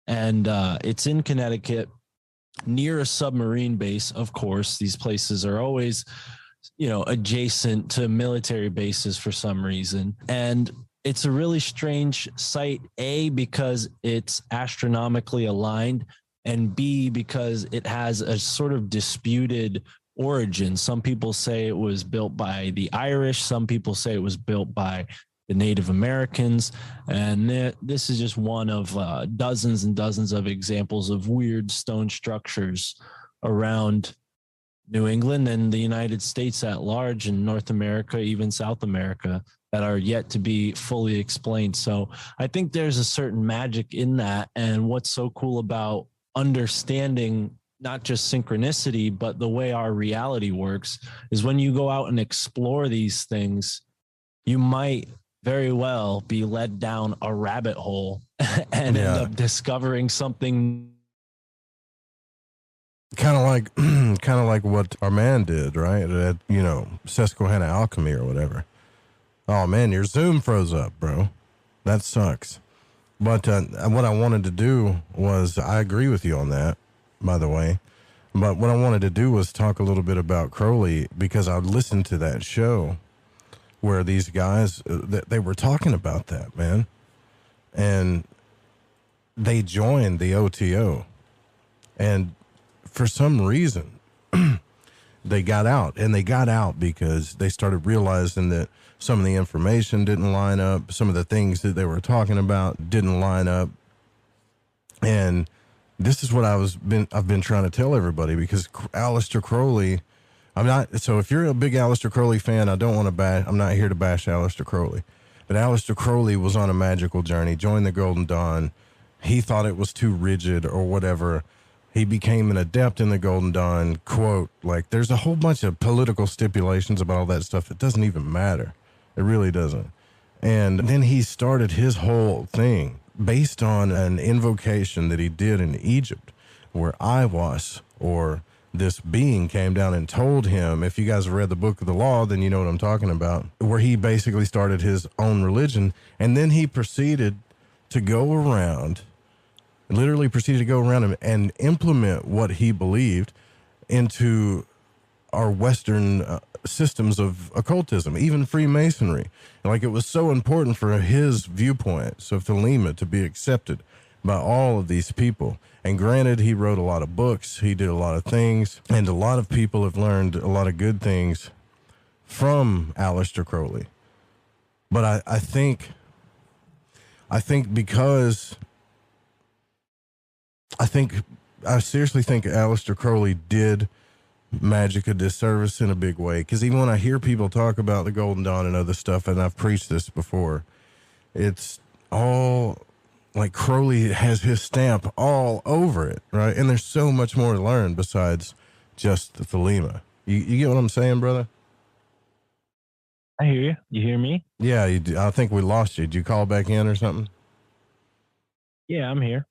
and it's in Connecticut near a submarine base. Of course, these places are always adjacent to military bases for some reason. And it's a really strange site, A, because it's astronomically aligned, and B, because it has a sort of disputed origin. Some people say it was built by the Irish. Some people say it was built by the Native Americans. And this is just one of dozens and dozens of examples of weird stone structures around New England and the United States at large, and North America, even South America, that are yet to be fully explained. So I think there's a certain magic in that. And what's so cool about understanding not just synchronicity, but the way our reality works is when you go out and explore these things, you might very well be led down a rabbit hole and end up discovering something. Kind of like what our man did, right? At, Susquehanna Alchemy or whatever. Oh man, your Zoom froze up, bro. That sucks. But what I wanted to do was, I agree with you on that, by the way. But what I wanted to do was talk a little bit about Crowley, because I listened to that show where these guys, they were talking about that, man. And they joined the OTO. And for some reason, they got out. And they got out because they started realizing that some of the information didn't line up. Some of the things that they were talking about didn't line up. And this is what I've been trying to tell everybody, because Aleister Crowley, so if you're a big Aleister Crowley fan, I'm not here to bash Aleister Crowley, but Aleister Crowley was on a magical journey, joined the Golden Dawn. He thought it was too rigid or whatever. He became an adept in the Golden Dawn, quote, like there's a whole bunch of political stipulations about all that stuff. It doesn't even matter. It really doesn't. And then he started his whole thing based on an invocation that he did in Egypt, where Iwas, or this being, came down and told him, if you guys have read the Book of the Law, then you know what I'm talking about, where he basically started his own religion. And then he proceeded to go around, and implement what he believed into our Western systems of occultism, even Freemasonry. Like, it was so important for his viewpoints of Thelema to be accepted by all of these people. And granted, he wrote a lot of books, he did a lot of things, and a lot of people have learned a lot of good things from Aleister Crowley. But I think because I seriously think Aleister Crowley did magic a disservice in a big way, because even when I hear people talk about the Golden Dawn and other stuff, and I've preached this before, it's all like Crowley has his stamp all over it, right? And there's so much more to learn besides just the Thelema. You get what I'm saying, brother? I hear you. You hear me? Yeah, I think we lost you. Did you call back in or something? Yeah, I'm here.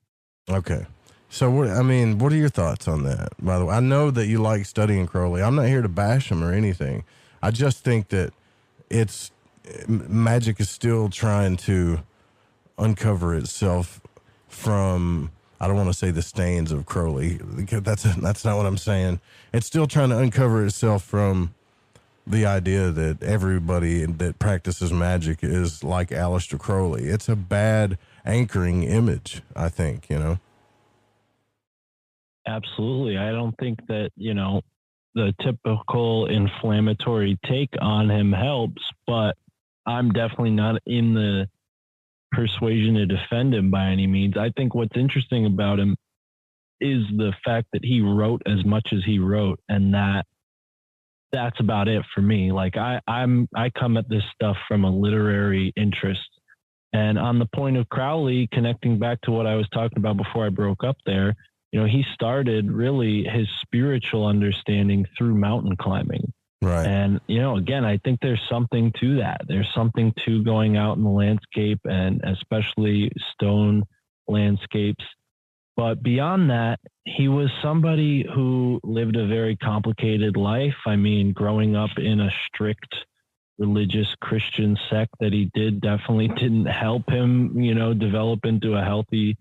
Okay. So, what are your thoughts on that, by the way? I know that you like studying Crowley. I'm not here to bash him or anything. I just think that magic is still trying to uncover itself from, I don't want to say the stains of Crowley, because that's not what I'm saying. It's still trying to uncover itself from the idea that everybody that practices magic is like Aleister Crowley. It's a bad anchoring image, I think, you know? Absolutely. I don't think that, you know, the typical inflammatory take on him helps, but I'm definitely not in the persuasion to defend him by any means. I think what's interesting about him is the fact that he wrote as much as he wrote, and that's about it for me. Like I come at this stuff from a literary interest. And on the point of Crowley, connecting back to what I was talking about before I broke up there, you know, he started really his spiritual understanding through mountain climbing. Right. And, you know, again, I think there's something to that. There's something to going out in the landscape, and especially stone landscapes. But beyond that, he was somebody who lived a very complicated life. I mean, growing up in a strict religious Christian sect that he did definitely didn't help him, you know, develop into a healthy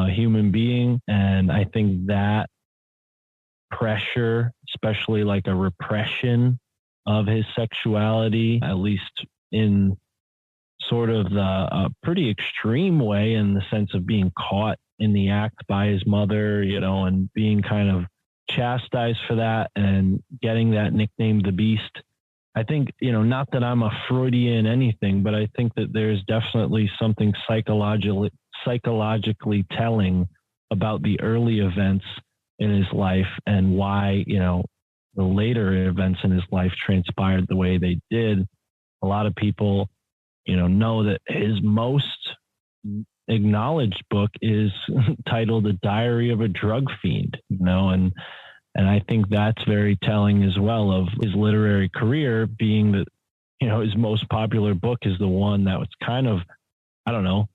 human being. And I think that pressure, especially like a repression of his sexuality, at least in sort of the pretty extreme way, in the sense of being caught in the act by his mother, you know, and being kind of chastised for that and getting that nickname, the Beast. I think, you know, not that I'm a Freudian anything, but I think that there's definitely something psychologically telling about the early events in his life and why, you know, the later events in his life transpired the way they did. A lot of people, you know that his most acknowledged book is titled The Diary of a Drug Fiend, you know, and I think that's very telling as well of his literary career, being that, you know, his most popular book is the one that was kind of, I don't know,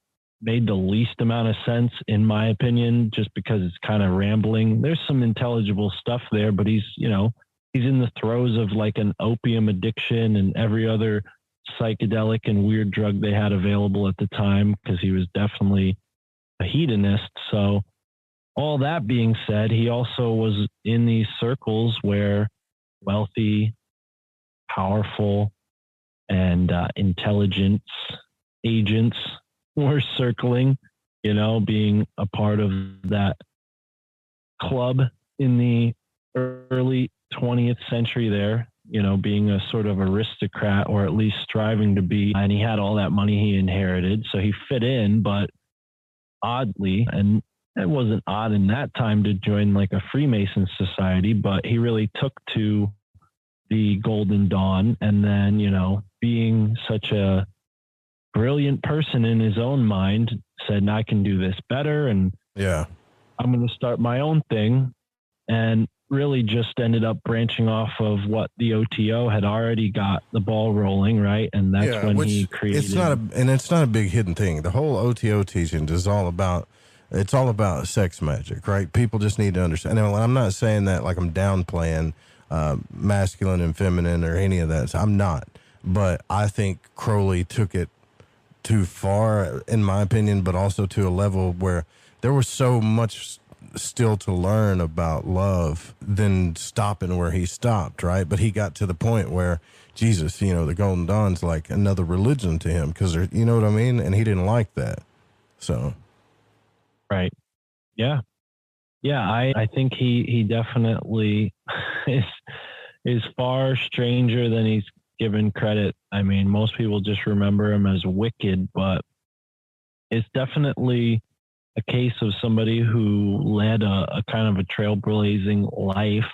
made the least amount of sense, in my opinion, just because it's kind of rambling. There's some intelligible stuff there, but he's in the throes of like an opium addiction and every other psychedelic and weird drug they had available at the time, because he was definitely a hedonist. So all that being said, he also was in these circles where wealthy, powerful, and intelligence agents were circling, you know, being a part of that club in the early 20th century there, you know, being a sort of aristocrat, or at least striving to be. And he had all that money he inherited, so he fit in, but oddly, and it wasn't odd in that time to join like a Freemason society, but he really took to the Golden Dawn. And then, you know, being such a brilliant person in his own mind, said, I can do this better, and yeah, I'm going to start my own thing. And really just ended up branching off of what the OTO had already got the ball rolling, right? And that's when he created. It's not a big hidden thing. The whole OTO teaching is all about sex magic, right? People just need to understand. And I'm not saying that like I'm downplaying masculine and feminine or any of that. I'm not. But I think Crowley took it too far, in my opinion, but also to a level where there was so much still to learn about love than stopping where he stopped, right? But he got to the point where Jesus, you know, the Golden Dawn's like another religion to him, because you know what I mean? And he didn't like that. So. Right. Yeah. Yeah. I think he definitely is far stranger than he's given credit. I mean, most people just remember him as wicked, but it's definitely a case of somebody who led a kind of a trailblazing life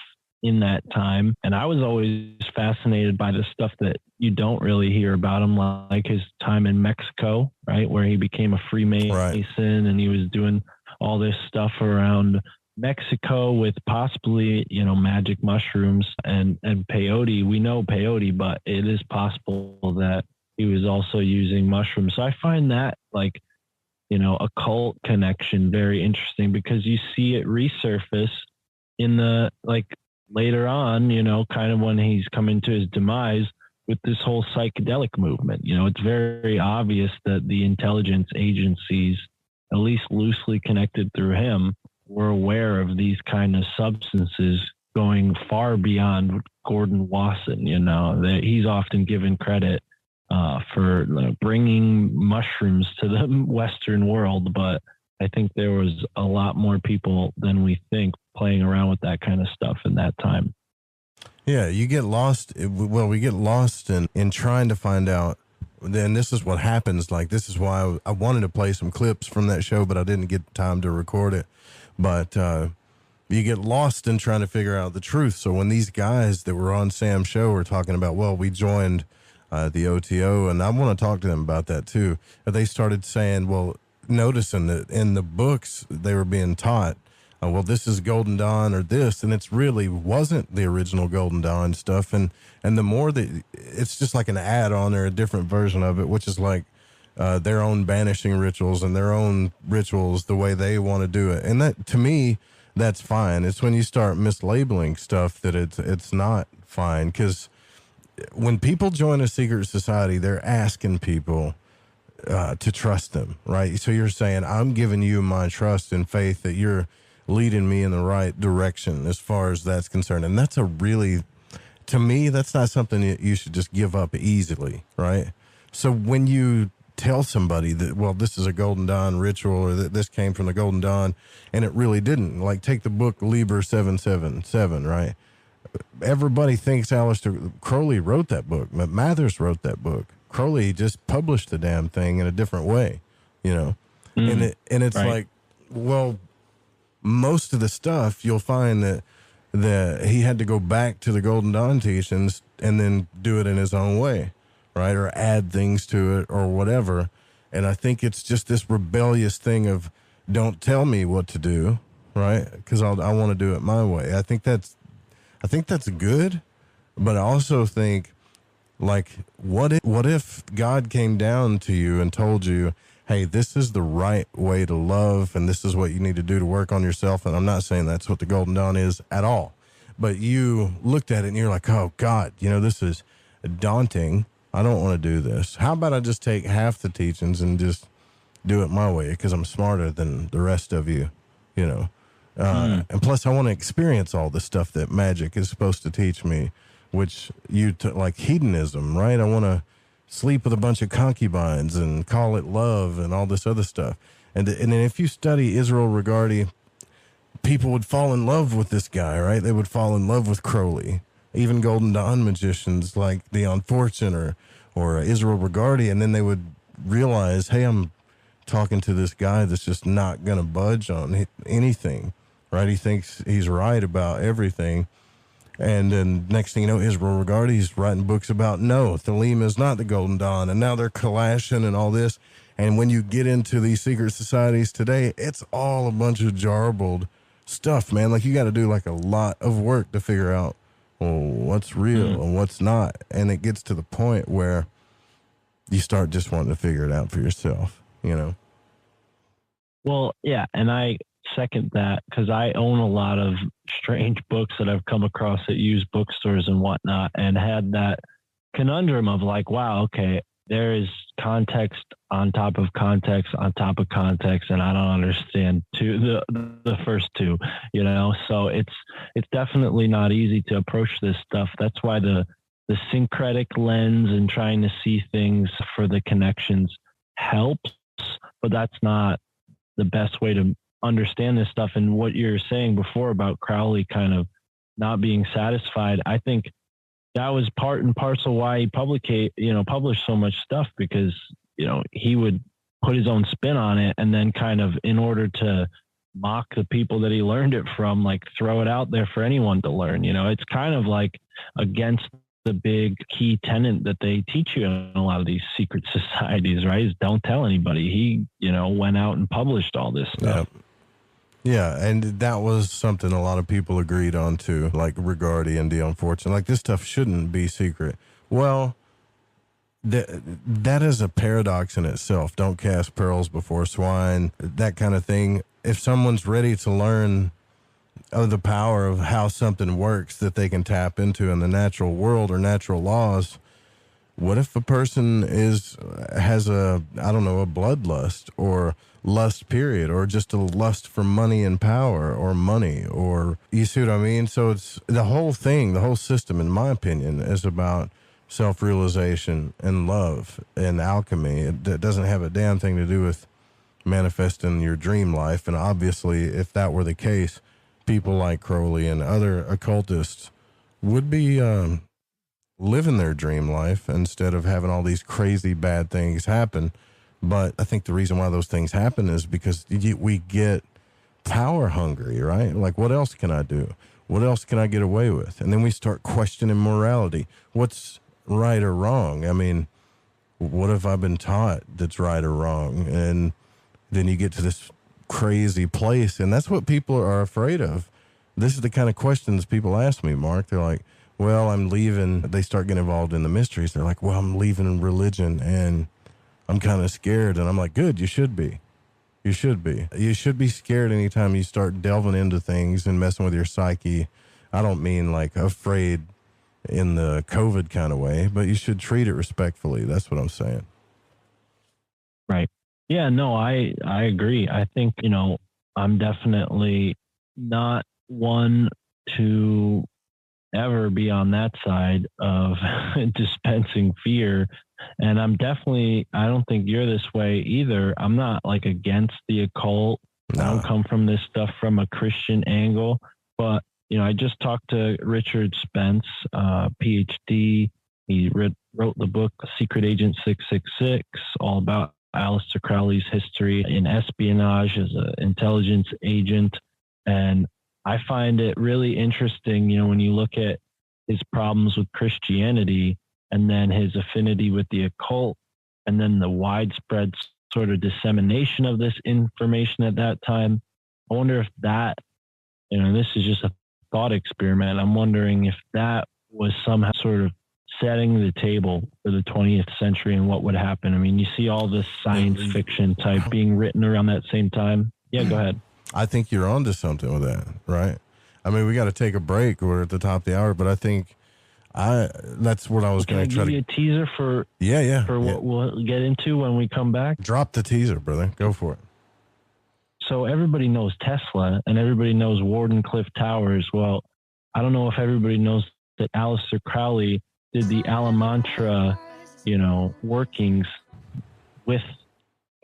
in that time. And I was always fascinated by the stuff that you don't really hear about him, like his time in Mexico, right, where he became a Freemason, right, and he was doing all this stuff around Mexico with possibly, you know, magic mushrooms and peyote. We know peyote, but it is possible that he was also using mushrooms. So I find that, like, you know, occult connection very interesting, because you see it resurface in the, like, later on, you know, kind of when he's coming to his demise with this whole psychedelic movement. You know, it's very obvious that the intelligence agencies, at least loosely connected through him, were aware of these kind of substances going far beyond Gordon Wasson, that he's often given credit for bringing mushrooms to the Western world. But I think there was a lot more people than we think playing around with that kind of stuff in that time. Yeah, you get lost. Well, we get lost in trying to find out. Then this is what happens. Like, this is why I wanted to play some clips from that show, but I didn't get time to record it. But you get lost in trying to figure out the truth. So when these guys that were on Sam's show were talking about, well, we joined the OTO, and I want to talk to them about that too. They started saying, well, noticing that in the books they were being taught, well, this is Golden Dawn or this, and it's really wasn't the original Golden Dawn stuff. And the more that it's just like an add-on or a different version of it, which is like their own banishing rituals and their own rituals the way they want to do it. And that, to me, that's fine. It's when you start mislabeling stuff that it's not fine. Because when people join a secret society, they're asking people to trust them, right? So you're saying, I'm giving you my trust and faith that you're leading me in the right direction as far as that's concerned. And that's to me, that's not something that you should just give up easily, right? So when you tell somebody that, well, this is a Golden Dawn ritual, or that this came from the Golden Dawn, and it really didn't, like take the book Liber 777, right? Everybody thinks Aleister Crowley wrote that book, but Mathers wrote that book. Crowley just published the damn thing in a different way, and it's right. Like, well, most of the stuff you'll find that he had to go back to the Golden Dawn teachings and then do it in his own way, right? Or add things to it or whatever. And I think it's just this rebellious thing of, don't tell me what to do, right? Because I want to do it my way. I think that's good, but I also think, like, what if God came down to you and told you, hey, this is the right way to love, and this is what you need to do to work on yourself. And I'm not saying that's what the Golden Dawn is at all, but you looked at it and you're like, oh God, this is daunting. I don't want to do this. How about I just take half the teachings and just do it my way, because I'm smarter than the rest of you, And plus I want to experience all the stuff that magic is supposed to teach me, which like hedonism, right? I want to sleep with a bunch of concubines and call it love and all this other stuff. And then if you study Israel Regardie, people would fall in love with this guy, right? They would fall in love with Crowley. Even Golden Dawn magicians like the Unfortunate or Israel Regardie, and then they would realize, hey, I'm talking to this guy that's just not going to budge on anything, right? He thinks he's right about everything. And then next thing you know, Israel Regardie's writing books about, no, Thelema is not the Golden Dawn. And now they're clashing and all this. And when you get into these secret societies today, it's all a bunch of jarbled stuff, man. Like, you got to do like a lot of work to figure out, well, what's real and what's not. And it gets to the point where you start just wanting to figure it out for yourself, Well, yeah. And I second that, because I own a lot of strange books that I've come across at used bookstores and whatnot, and had that conundrum of like, wow, okay, there is context on top of context on top of context, and I don't understand the first two, so it's definitely not easy to approach this stuff. That's why the syncretic lens and trying to see things for the connections helps, but that's not the best way to understand this stuff. And what you're saying before about Crowley kind of not being satisfied, I think that was part and parcel why he published so much stuff, because he would put his own spin on it, and then kind of, in order to mock the people that he learned it from, like, throw it out there for anyone to learn. It's kind of like against the big key tenet that they teach you in a lot of these secret societies, right? Is don't tell anybody. He went out and published all this stuff. Yeah, and that was something a lot of people agreed on too, like Regardie and the Unfortunate. Like, this stuff shouldn't be secret. Well, that is a paradox in itself. Don't cast pearls before swine, that kind of thing. If someone's ready to learn of the power of how something works that they can tap into in the natural world or natural laws, What if a person has a bloodlust or lust period, or just a lust for money and power, or money, or, you see what I mean? So it's the whole thing, the whole system, in my opinion, is about self-realization and love and alchemy. It doesn't have a damn thing to do with manifesting your dream life. And obviously, if that were the case, people like Crowley and other occultists would be living their dream life instead of having all these crazy bad things happen. But I think the reason why those things happen is because we get power hungry, right? Like, what else can I do? What else can I get away with? And then we start questioning morality. What's right or wrong? I mean, what have I been taught that's right or wrong? And then you get to this crazy place, and that's what people are afraid of. This is the kind of questions people ask me, Mark. They're like, well, I'm leaving. They start getting involved in the mysteries. They're like, well, I'm leaving religion, and I'm kind of scared. And I'm like, good, you should be. You should be. You should be scared anytime you start delving into things and messing with your psyche. I don't mean like afraid in the COVID kind of way, but you should treat it respectfully. That's what I'm saying. Right. Yeah, no, I agree. I think, I'm definitely not one to ever be on that side of dispensing fear. And I don't think you're this way either. I'm not like against the occult. No. I don't come from this stuff from a Christian angle, but I just talked to Richard Spence, PhD. He wrote the book Secret Agent 666, all about Aleister Crowley's history in espionage as an intelligence agent. And I find it really interesting, when you look at his problems with Christianity and then his affinity with the occult, and then the widespread sort of dissemination of this information at that time. I wonder if that, this is just a thought experiment. I'm wondering if that was somehow sort of setting the table for the 20th century and what would happen. I mean, you see all this science fiction type being written around that same time. Yeah, go ahead. I think you're onto something with that, right? I mean, we got to take a break. We're at the top of the hour, but I think that's what I was going to try to give you a teaser for. What we'll get into when we come back. Drop the teaser, brother. Go for it. So everybody knows Tesla and everybody knows Wardenclyffe Towers. Well, I don't know if everybody knows that Aleister Crowley did the Alamantra, workings with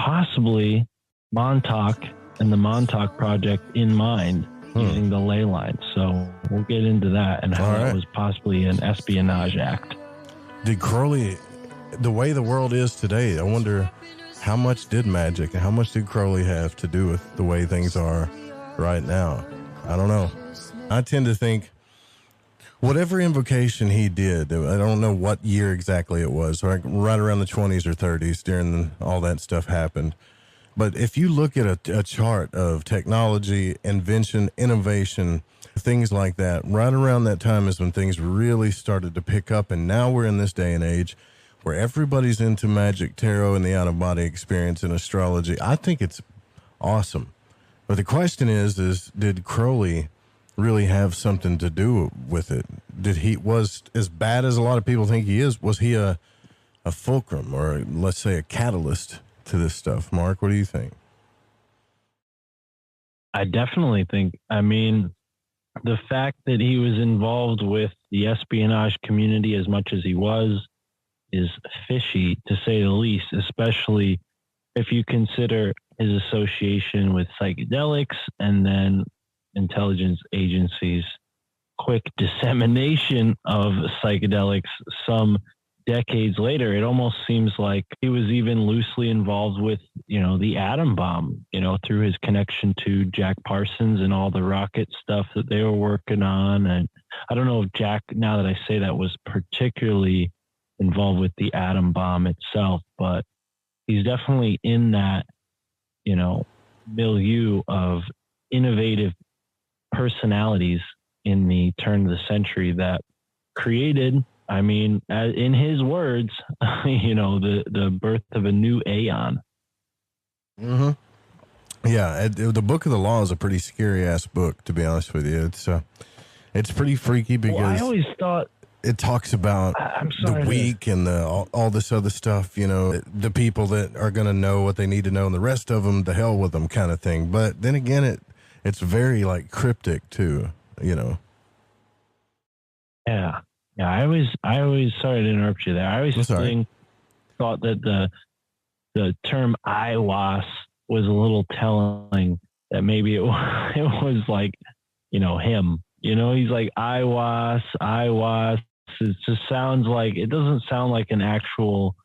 possibly Montauk and the Montauk Project in mind, using the ley lines. So we'll get into that and how that was possibly an espionage act. Did Crowley, the way the world is today, I wonder how much did magic and how much did Crowley have to do with the way things are right now? I don't know. I tend to think whatever invocation he did, I don't know what year exactly it was, right around the 20s or 30s during all that stuff happened. But if you look at a chart of technology, invention, innovation, things like that, right around that time is when things really started to pick up. And now we're in this day and age where everybody's into magic, tarot, and the out-of-body experience and astrology. I think it's awesome. But the question is did Crowley really have something to do with it? Was as bad as a lot of people think he is, was he a fulcrum, or let's say a catalyst to this stuff? Mark, what do you think? I definitely think, the fact that he was involved with the espionage community as much as he was is fishy, to say the least, especially if you consider his association with psychedelics and then intelligence agencies' quick dissemination of psychedelics some decades later. It almost seems like he was even loosely involved with, the atom bomb, through his connection to Jack Parsons and all the rocket stuff that they were working on. And I don't know if Jack, now that I say that, was particularly involved with the atom bomb itself, but he's definitely in that, milieu of innovative personalities in the turn of the century that created, in his words, the birth of a new aeon. Mm-hmm. Yeah, the Book of the Law is a pretty scary ass book, to be honest with you. It's pretty freaky because I always thought it talks about the weak and all this other stuff, you know, the people that are going to know what they need to know and the rest of them, the hell with them kind of thing. But then again, it's very like cryptic too, you know? Yeah. Yeah. I always, sorry to interrupt you there. I always thought that the term Iwas was a little telling, that maybe it was like, you know, him, you know, he's like, Iwas. It just sounds like, it doesn't sound like an actual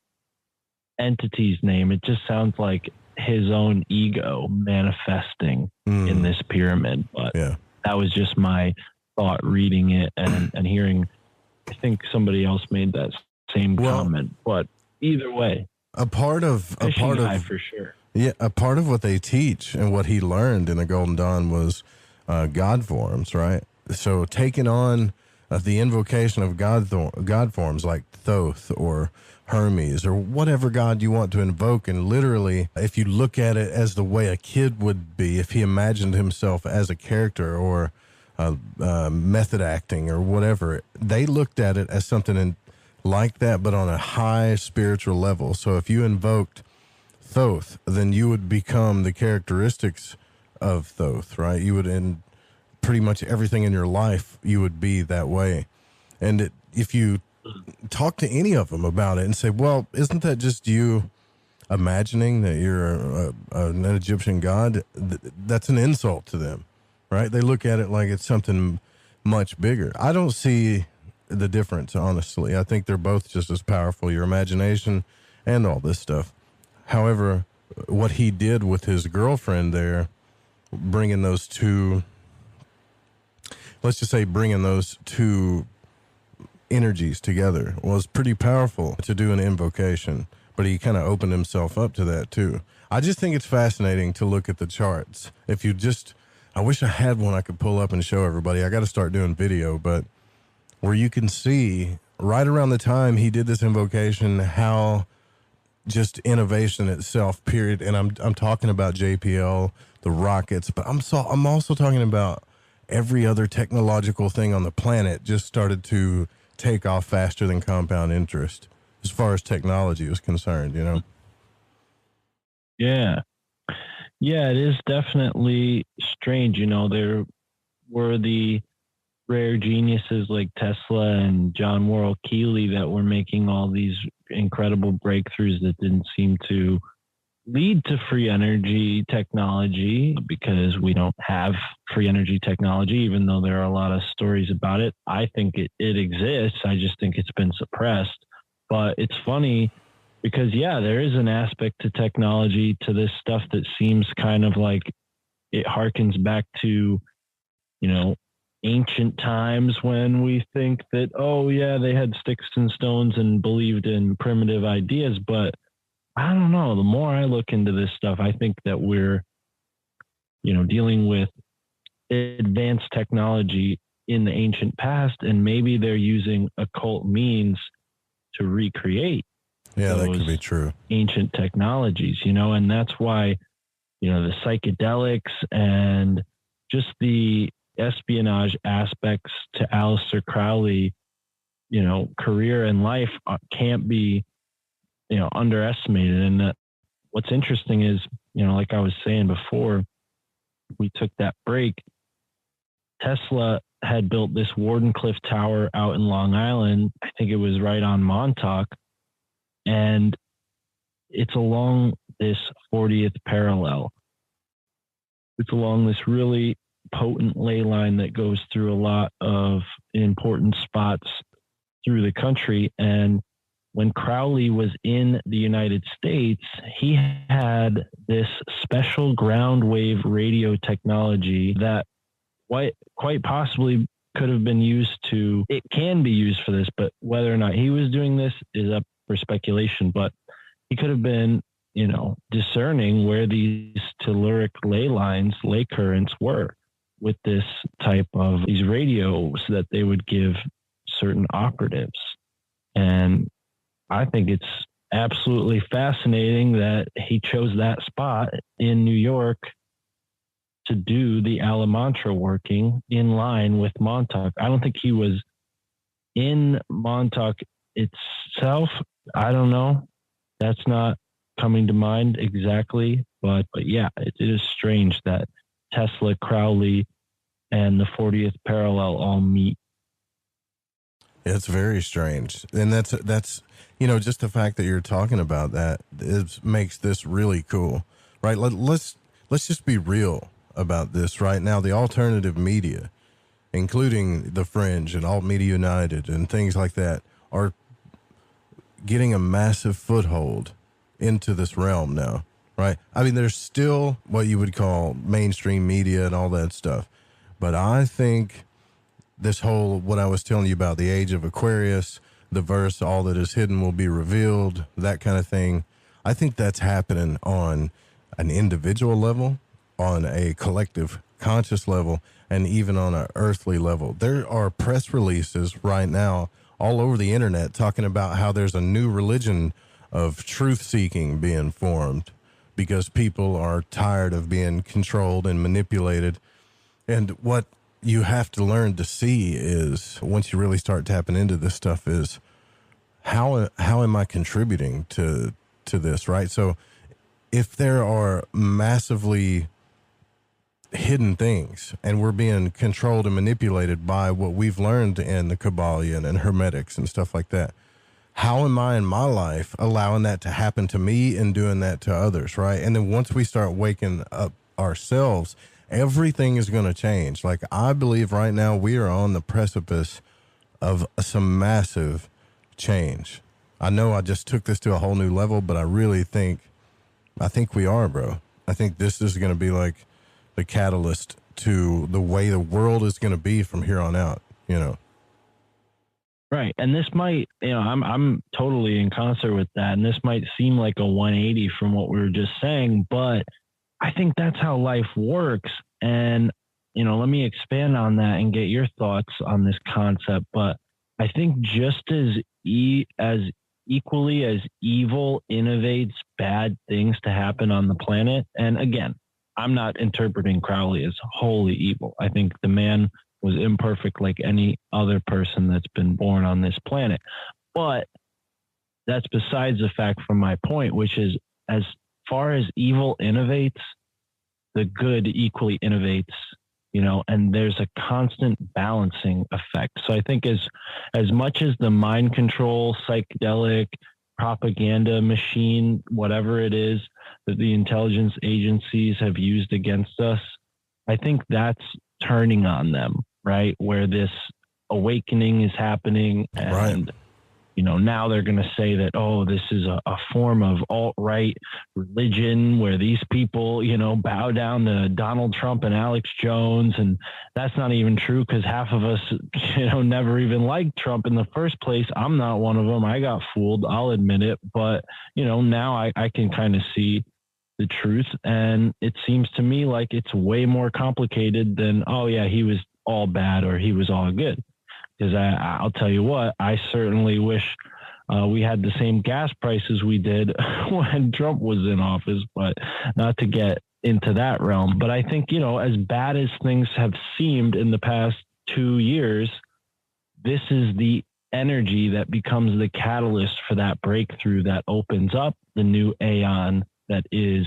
entity's name. It just sounds like his own ego manifesting in this pyramid. But that was just my thought reading it and hearing, I think somebody else made that same comment, but either way, a part of for sure. Yeah. A part of what they teach and what he learned in the Golden Dawn was God forms, right? So taking on the invocation of God forms like Thoth or Hermes or whatever God you want to invoke. And literally, if you look at it as the way a kid would be, if he imagined himself as a character or method acting or whatever, they looked at it as something like that, but on a high spiritual level. So if you invoked Thoth, then you would become the characteristics of Thoth, right? You would, in pretty much everything in your life, you would be that way. And if you talk to any of them about it and say, well, isn't that just you imagining that you're an Egyptian god? That's an insult to them, right? They look at it like it's something much bigger. I don't see the difference, honestly. I think they're both just as powerful, your imagination and all this stuff. However, what he did with his girlfriend there, bringing those two energies together, was pretty powerful to do an invocation, but he kind of opened himself up to that too. I just think it's fascinating to look at the charts. I wish I had one I could pull up and show everybody. I got to start doing video, but where you can see right around the time he did this invocation, how just innovation itself, period. And I'm talking about JPL, the rockets, but I'm also talking about every other technological thing on the planet just started to take off faster than compound interest as far as technology was concerned, you know? Yeah. Yeah, it is definitely strange. You know, there were the rare geniuses like Tesla and John Morrell Keeley that were making all these incredible breakthroughs that didn't seem to lead to free energy technology, because we don't have free energy technology, even though there are a lot of stories about it. I think it exists. I just think it's been suppressed. But it's funny because, yeah, there is an aspect to technology, to this stuff that seems kind of like it harkens back to, you know, ancient times when we think that, oh, yeah, they had sticks and stones and believed in primitive ideas. But I don't know. The more I look into this stuff, I think that we're, you know, dealing with advanced technology in the ancient past, and maybe they're using occult means to recreate. Yeah, that could be true. Ancient technologies, you know, and that's why, you know, the psychedelics and just the espionage aspects to Aleister Crowley, you know, career and life can't be, you know, underestimated. And that what's interesting is, you know, like I was saying before we took that break, Tesla had built this Wardenclyffe Tower out in Long Island. I think it was right on Montauk. And it's along this 40th parallel. It's along this really potent ley line that goes through a lot of important spots through the country. And when Crowley was in the United States, he had this special ground wave radio technology that quite possibly could have been used to, it can be used for this, but whether or not he was doing this is up for speculation. But he could have been, you know, discerning where these telluric ley lines, ley currents were with this type of these radios that they would give certain operatives. And I think it's absolutely fascinating that he chose that spot in New York to do the Alamantra working in line with Montauk. I don't think he in Montauk itself, I don't know. That's not coming to mind exactly, but yeah, it is strange that Tesla, Crowley, and the 40th parallel all meet. It's very strange, and that's just the fact that you're talking about that makes this really cool, right? Let's just be real about this right now. The alternative media, including the Fringe and Alt Media United and things like that, are getting a massive foothold into this realm now, right? I mean, there's still what you would call mainstream media and all that stuff, but I think this whole, what I was telling you about, the age of Aquarius, the verse, all that is hidden will be revealed, that kind of thing, I think that's happening on an individual level, on a collective conscious level, and even on an earthly level. There are press releases right now all over the internet talking about how there's a new religion of truth seeking being formed because people are tired of being controlled and manipulated. And what you have to learn to see is, once you really start tapping into this stuff, is how am I contributing to this, right? So if there are massively hidden things and we're being controlled and manipulated by what we've learned in the Kabbalion and Hermetics and stuff like that, how am I in my life allowing that to happen to me and doing that to others, right? And then once we start waking up ourselves, everything is going to change. Like, I believe right now we are on the precipice of some massive change. I know I just took this to a whole new level, but I really think we are, bro. I think this is going to be like the catalyst to the way the world is going to be from here on out, Right. And this might, I'm totally in concert with that. And this might seem like a 180 from what we were just saying, but I think that's how life works. And, let me expand on that and get your thoughts on this concept. But I think just as equally as evil innovates bad things to happen on the planet. And again, I'm not interpreting Crowley as wholly evil. I think the man was imperfect like any other person that's been born on this planet. But that's besides the fact from my point, which is, as far as evil innovates, the good equally innovates, and there's a constant balancing effect. So I think as much as the mind control, psychedelic, propaganda machine, whatever it is that the intelligence agencies have used against us, I think that's turning on them, right? Where this awakening is happening, and right. Now they're going to say that, oh, this is a form of alt-right religion where these people, bow down to Donald Trump and Alex Jones. And that's not even true, because half of us, never even liked Trump in the first place. I'm not one of them. I got fooled. I'll admit it. But, now I can kind of see the truth. And it seems to me like it's way more complicated than, oh, yeah, he was all bad or he was all good. Because I'll tell you what, I certainly wish we had the same gas prices we did when Trump was in office, but not to get into that realm. But I think, as bad as things have seemed in the past 2 years, this is the energy that becomes the catalyst for that breakthrough that opens up the new aeon that is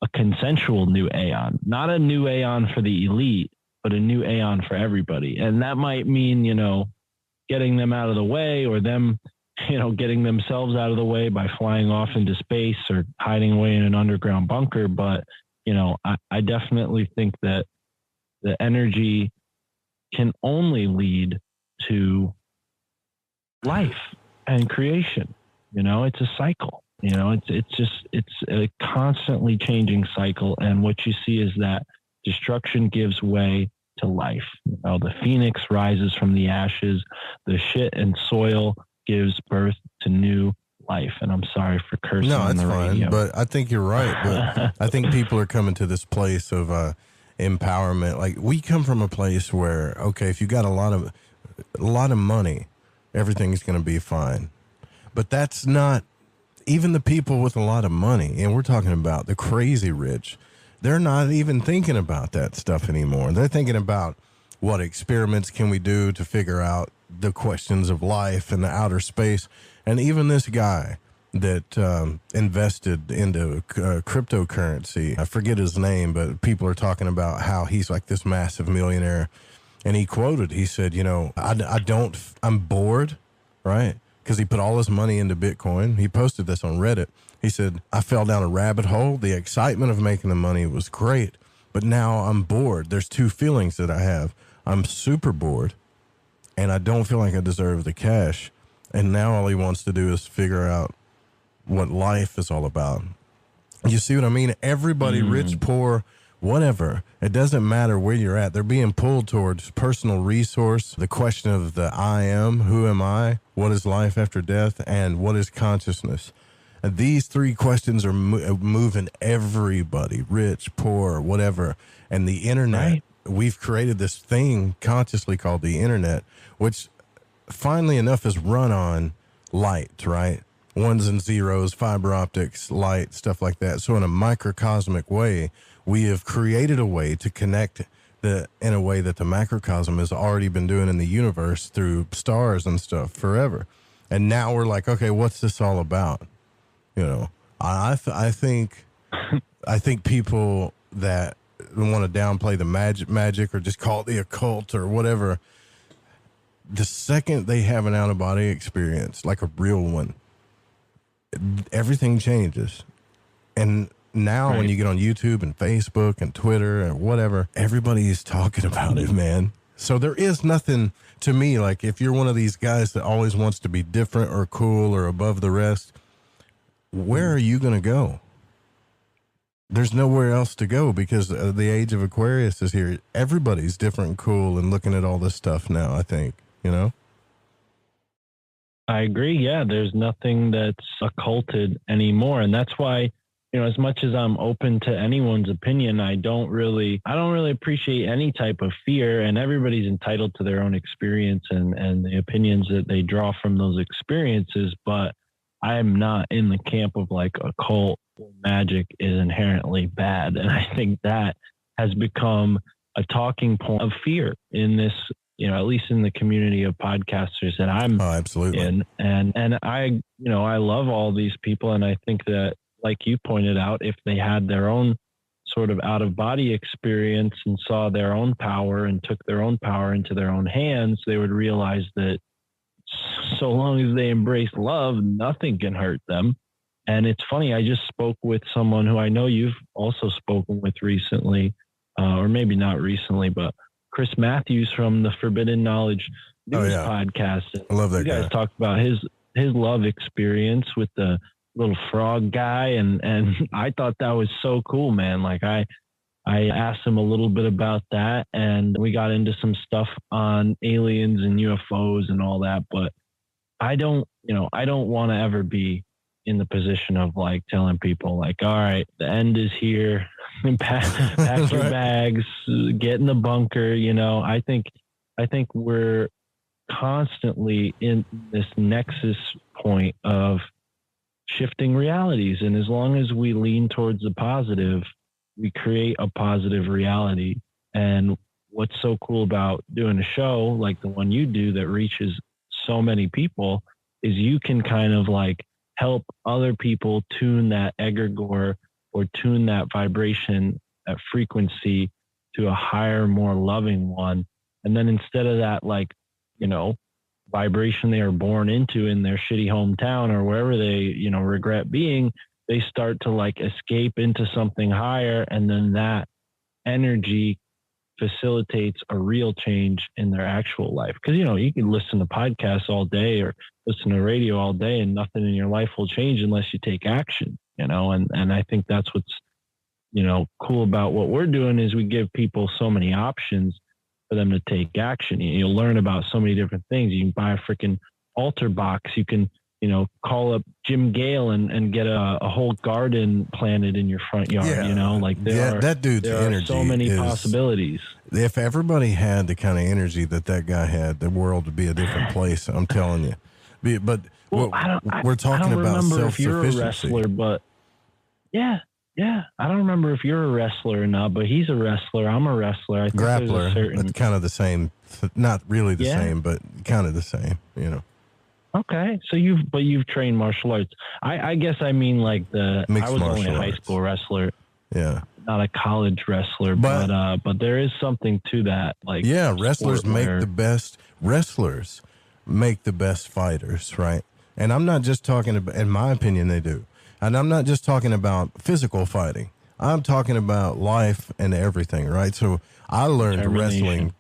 a consensual new aeon, not a new aeon for the elite, but a new aeon for everybody. And that might mean, getting them out of the way, or them, getting themselves out of the way by flying off into space or hiding away in an underground bunker. But, I definitely think that the energy can only lead to life and creation. It's a cycle, it's a constantly changing cycle. And what you see is that destruction gives way to life. The phoenix rises from the ashes. The shit and soil gives birth to new life. And I'm sorry for cursing. No, on it's the fine. radio. But I think you're right. But I think people are coming to this place of empowerment. Like, we come from a place where, okay, if you got a lot of money, everything's going to be fine. But that's not even the people with a lot of money. And we're talking about the crazy rich. They're not even thinking about that stuff anymore. They're thinking about what experiments can we do to figure out the questions of life and the outer space. And even this guy that invested into cryptocurrency, I forget his name, but people are talking about how he's like this massive millionaire. And he said, you know, I'm bored, right? Because he put all his money into Bitcoin. He posted this on Reddit. He said, I fell down a rabbit hole. The excitement of making the money was great, but now I'm bored. There's two feelings that I have. I'm super bored, and I don't feel like I deserve the cash. And now all he wants to do is figure out what life is all about. You see what I mean? Everybody, rich, poor, whatever, it doesn't matter where you're at. They're being pulled towards personal resource, the question of the I am, who am I, what is life after death, and what is consciousness. And these three questions are moving everybody, rich, poor, whatever. And the internet, we've created this thing consciously called the internet, which finally enough is run on light, right? Ones and zeros, fiber optics, light, stuff like that. So in a microcosmic way, we have created a way to connect in a way that the macrocosm has already been doing in the universe through stars and stuff forever. And now we're like, okay, what's this all about? You know, I think people that want to downplay the magic or just call it the occult or whatever, the second they have an out-of-body experience, like a real one, everything changes. And now when you get on YouTube and Facebook and Twitter and whatever, everybody is talking about it, man. So there is nothing to me, like if you're one of these guys that always wants to be different or cool or above the rest, where are you going to go? There's nowhere else to go because the age of Aquarius is here. Everybody's different and cool and looking at all this stuff now, I think, you know? I agree. Yeah, there's nothing that's occulted anymore. And that's why, you know, as much as I'm open to anyone's opinion, I don't really appreciate any type of fear, and everybody's entitled to their own experience and the opinions that they draw from those experiences. But I am not in the camp of like occult magic is inherently bad. And I think that has become a talking point of fear in this, you know, at least in the community of podcasters that I'm in. And I, you know, I love all these people. And I think that, like you pointed out, if they had their own sort of out of body experience and saw their own power and took their own power into their own hands, they would realize that so long as they embrace love, nothing can hurt them. And it's funny, I just spoke with someone who I know you've also spoken with recently, or maybe not recently, but Chris Matthews from the Forbidden Knowledge News podcast. I love that guy. You guys talked about his love experience with the little frog guy, and I thought that was so cool, man. Like I asked him a little bit about that, and we got into some stuff on aliens and UFOs and all that. But I don't want to ever be in the position of like telling people like, all right, the end is here. pack your bags, get in the bunker. You know, I think we're constantly in this nexus point of shifting realities. And as long as we lean towards the positive, we create a positive reality. And what's so cool about doing a show like the one you do that reaches so many people is you can kind of like help other people tune that egregore or tune that vibration, that frequency to a higher, more loving one. And then instead of that, like, you know, vibration they are born into in their shitty hometown or wherever they, you know, regret being, they start to like escape into something higher. And then that energy facilitates a real change in their actual life. Because, you know, you can listen to podcasts all day or listen to radio all day and nothing in your life will change unless you take action, you know? And I think that's what's, you know, cool about what we're doing is we give people so many options for them to take action. You'll learn about so many different things. You can buy a freaking altar box. You can, you know, call up Jim Gale and get a whole garden planted in your front yard, you know, like there are so many possibilities. If everybody had the kind of energy that guy had, the world would be a different place. I'm telling you. But we're talking about self-sufficiency. If you're a wrestler, but yeah, Yeah, I don't remember if you're a wrestler or not, but he's a wrestler. I'm a wrestler. I think there's a Grappler, certain... it's kind of the same, not really the same, but kind of the same, you know. Okay, so you've trained martial arts. I guess I mean like Mixed I was only a martial high arts. School wrestler. Yeah. Not a college wrestler, but there is something to that. Like, yeah, wrestlers make where... the best fighters, right? And I'm not just talking about, in my opinion, they do. And I'm not just talking about physical fighting. I'm talking about life and everything, right? So I learned wrestling.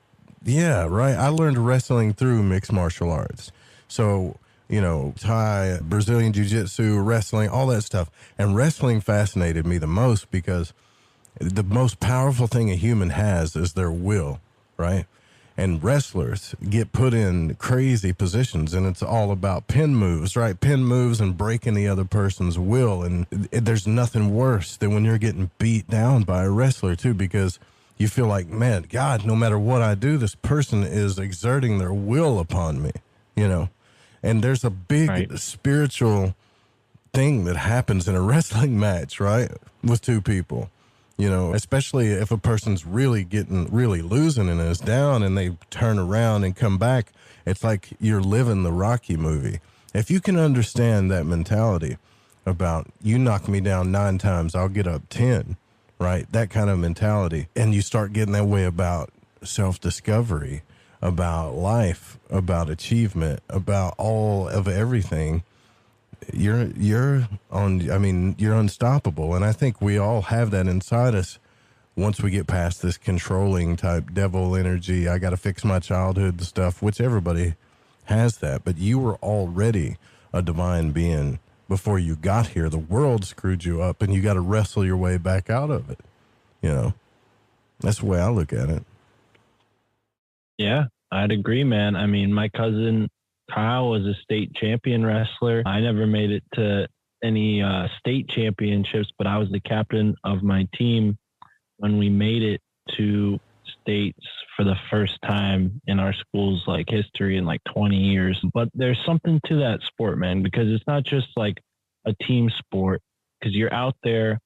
Yeah, right. I learned wrestling through mixed martial arts. So, you know, Thai, Brazilian jiu-jitsu, wrestling, all that stuff. And wrestling fascinated me the most because the most powerful thing a human has is their will, right? And wrestlers get put in crazy positions, and it's all about pin moves, right? Pin moves and breaking the other person's will. And there's nothing worse than when you're getting beat down by a wrestler, too, because you feel like, man, God, no matter what I do, this person is exerting their will upon me, you know? And there's a big spiritual thing that happens in a wrestling match, right? With two people. You know, especially if a person's really losing and is down and they turn around and come back, it's like you're living the Rocky movie. If you can understand that mentality about you knock me down 9 times, I'll get up 10, right? That kind of mentality. And you start getting that way about self-discovery, about life, about achievement, about all of everything. You're unstoppable. And I think we all have that inside us once we get past this controlling type devil energy. I got to fix my childhood stuff, which everybody has that. But you were already a divine being before you got here. The world screwed you up and you got to wrestle your way back out of it. You know, that's the way I look at it. Yeah, I'd agree, man. I mean, my cousin Kyle was a state champion wrestler. I never made it to any state championships, but I was the captain of my team when we made it to states for the first time in our school's like history in like 20 years. But there's something to that sport, man, because it's not just like a team sport, because you're out there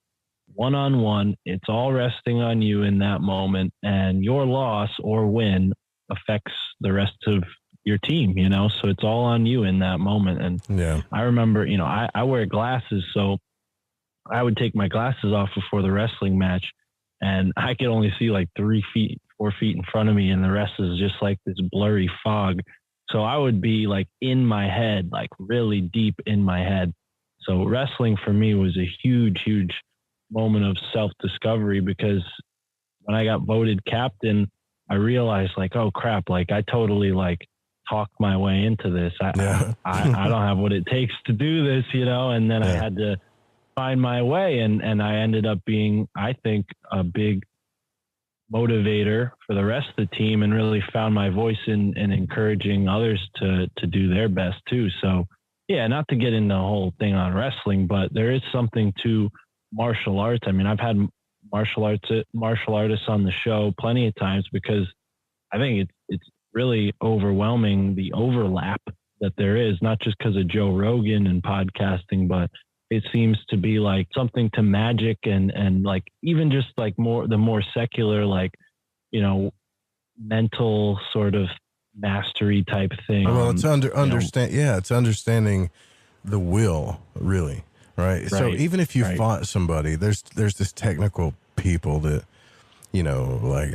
one-on-one. It's all resting on you in that moment, and your loss or win affects the rest of your team, you know, so it's all on you in that moment. And yeah, I remember, you know, I wear glasses, so I would take my glasses off before the wrestling match, and I could only see like 3 feet, 4 feet in front of me, and the rest is just like this blurry fog. So I would be like in my head, like really deep in my head. So wrestling for me was a huge, huge moment of self-discovery, because when I got voted captain, I realized like, oh crap, like I totally like talk my way into this. I don't have what it takes to do this, you know, and then I had to find my way, and I ended up being, I think, a big motivator for the rest of the team, and really found my voice in encouraging others to do their best too. So yeah, not to get into the whole thing on wrestling, but there is something to martial arts. I mean, I've had martial artists on the show plenty of times, because I think it's really overwhelming, the overlap that there is, not just because of Joe Rogan and podcasting, but it seems to be like something to magic and like even just like the more secular, like, you know, mental sort of mastery type thing. Well, it's it's understanding the will, really, right? So even if you fought somebody, there's this technical people that, you know, like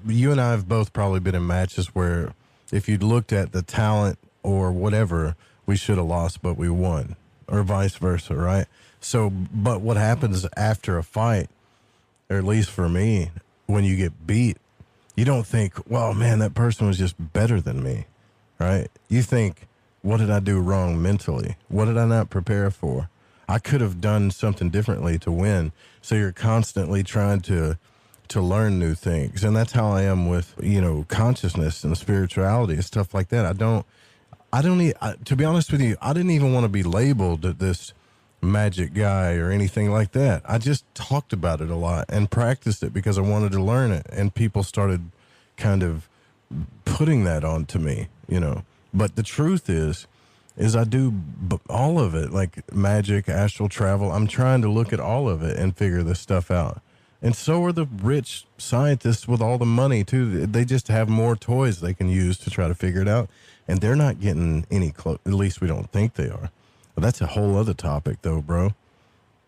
you and I have both probably been in matches where if you'd looked at the talent or whatever, we should have lost, but we won, or vice versa, right? So, but what happens after a fight, or at least for me, when you get beat, you don't think, well, man, that person was just better than me, right? You think, what did I do wrong mentally? What did I not prepare for? I could have done something differently to win. So you're constantly trying to learn new things. And that's how I am with, you know, consciousness and spirituality and stuff like that. To be honest with you, I didn't even want to be labeled this magic guy or anything like that. I just talked about it a lot and practiced it because I wanted to learn it. And people started kind of putting that onto me, you know. But the truth is, is I do all of it, like magic, astral travel. I'm trying to look at all of it and figure this stuff out. And so are the rich scientists with all the money, too. They just have more toys they can use to try to figure it out. And they're not getting any close. At least we don't think they are. But that's a whole other topic, though, bro.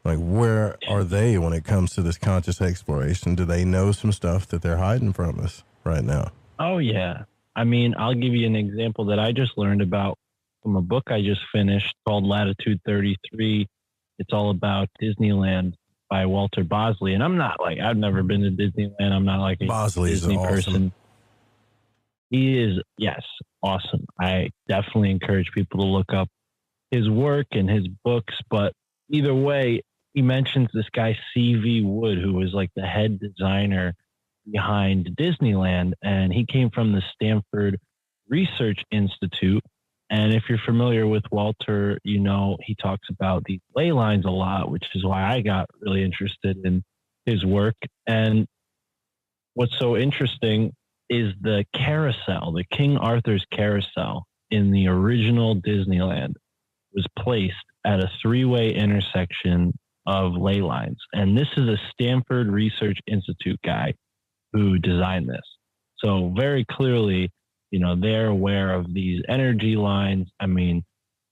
Like, where are they when it comes to this conscious exploration? Do they know some stuff that they're hiding from us right now? Oh, yeah. I mean, I'll give you an example that I just learned about from a book I just finished called Latitude 33. It's all about Disneyland by Walter Bosley. And I'm not like, I've never been to Disneyland. I'm not like a Bosley's Disney awesome person. He is, yes, awesome. I definitely encourage people to look up his work and his books. But either way, he mentions this guy, C.V. Wood, who was like the head designer behind Disneyland. And he came from the Stanford Research Institute. And if you're familiar with Walter, you know, he talks about these ley lines a lot, which is why I got really interested in his work. And what's so interesting is the carousel, the King Arthur's carousel in the original Disneyland was placed at a three-way intersection of ley lines. And this is a Stanford Research Institute guy who designed this. So very clearly, you know, they're aware of these energy lines. I mean,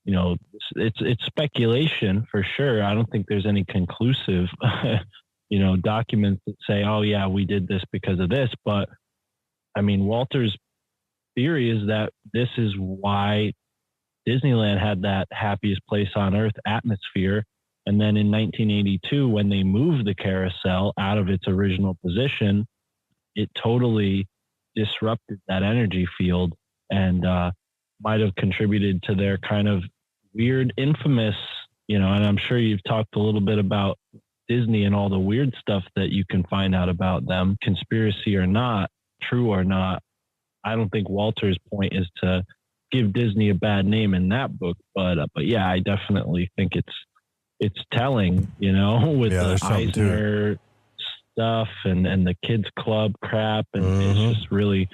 you know, it's speculation for sure. I don't think there's any conclusive, you know, documents that say, oh yeah, we did this because of this. But I mean, Walter's theory is that this is why Disneyland had that happiest place on earth atmosphere. And then in 1982, when they moved the carousel out of its original position, it totally disrupted that energy field and might have contributed to their kind of weird, infamous, you know, and I'm sure you've talked a little bit about Disney and all the weird stuff that you can find out about them, conspiracy or not, true or not. I don't think Walter's point is to give Disney a bad name in that book, but yeah, I definitely think it's telling, you know, with the Eisner stuff and the kids club crap, and it's just really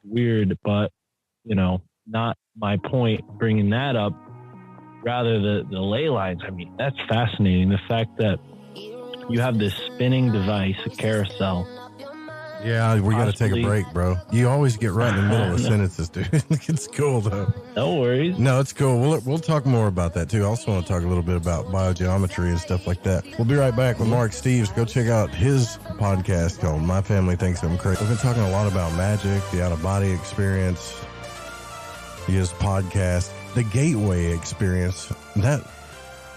weird. But you know, not my point bringing that up, rather the ley lines. I mean, that's fascinating, the fact that you have this spinning device, a carousel. Yeah, we got to take a break, bro. You always get right in the middle of sentences, dude. It's cool, though. No worries. No, it's cool. We'll talk more about that, too. I also want to talk a little bit about biogeometry and stuff like that. We'll be right back with Mark Steves. Go check out his podcast called My Family Thinks I'm Crazy. We've been talking a lot about magic, the out-of-body experience, his podcast, the gateway experience.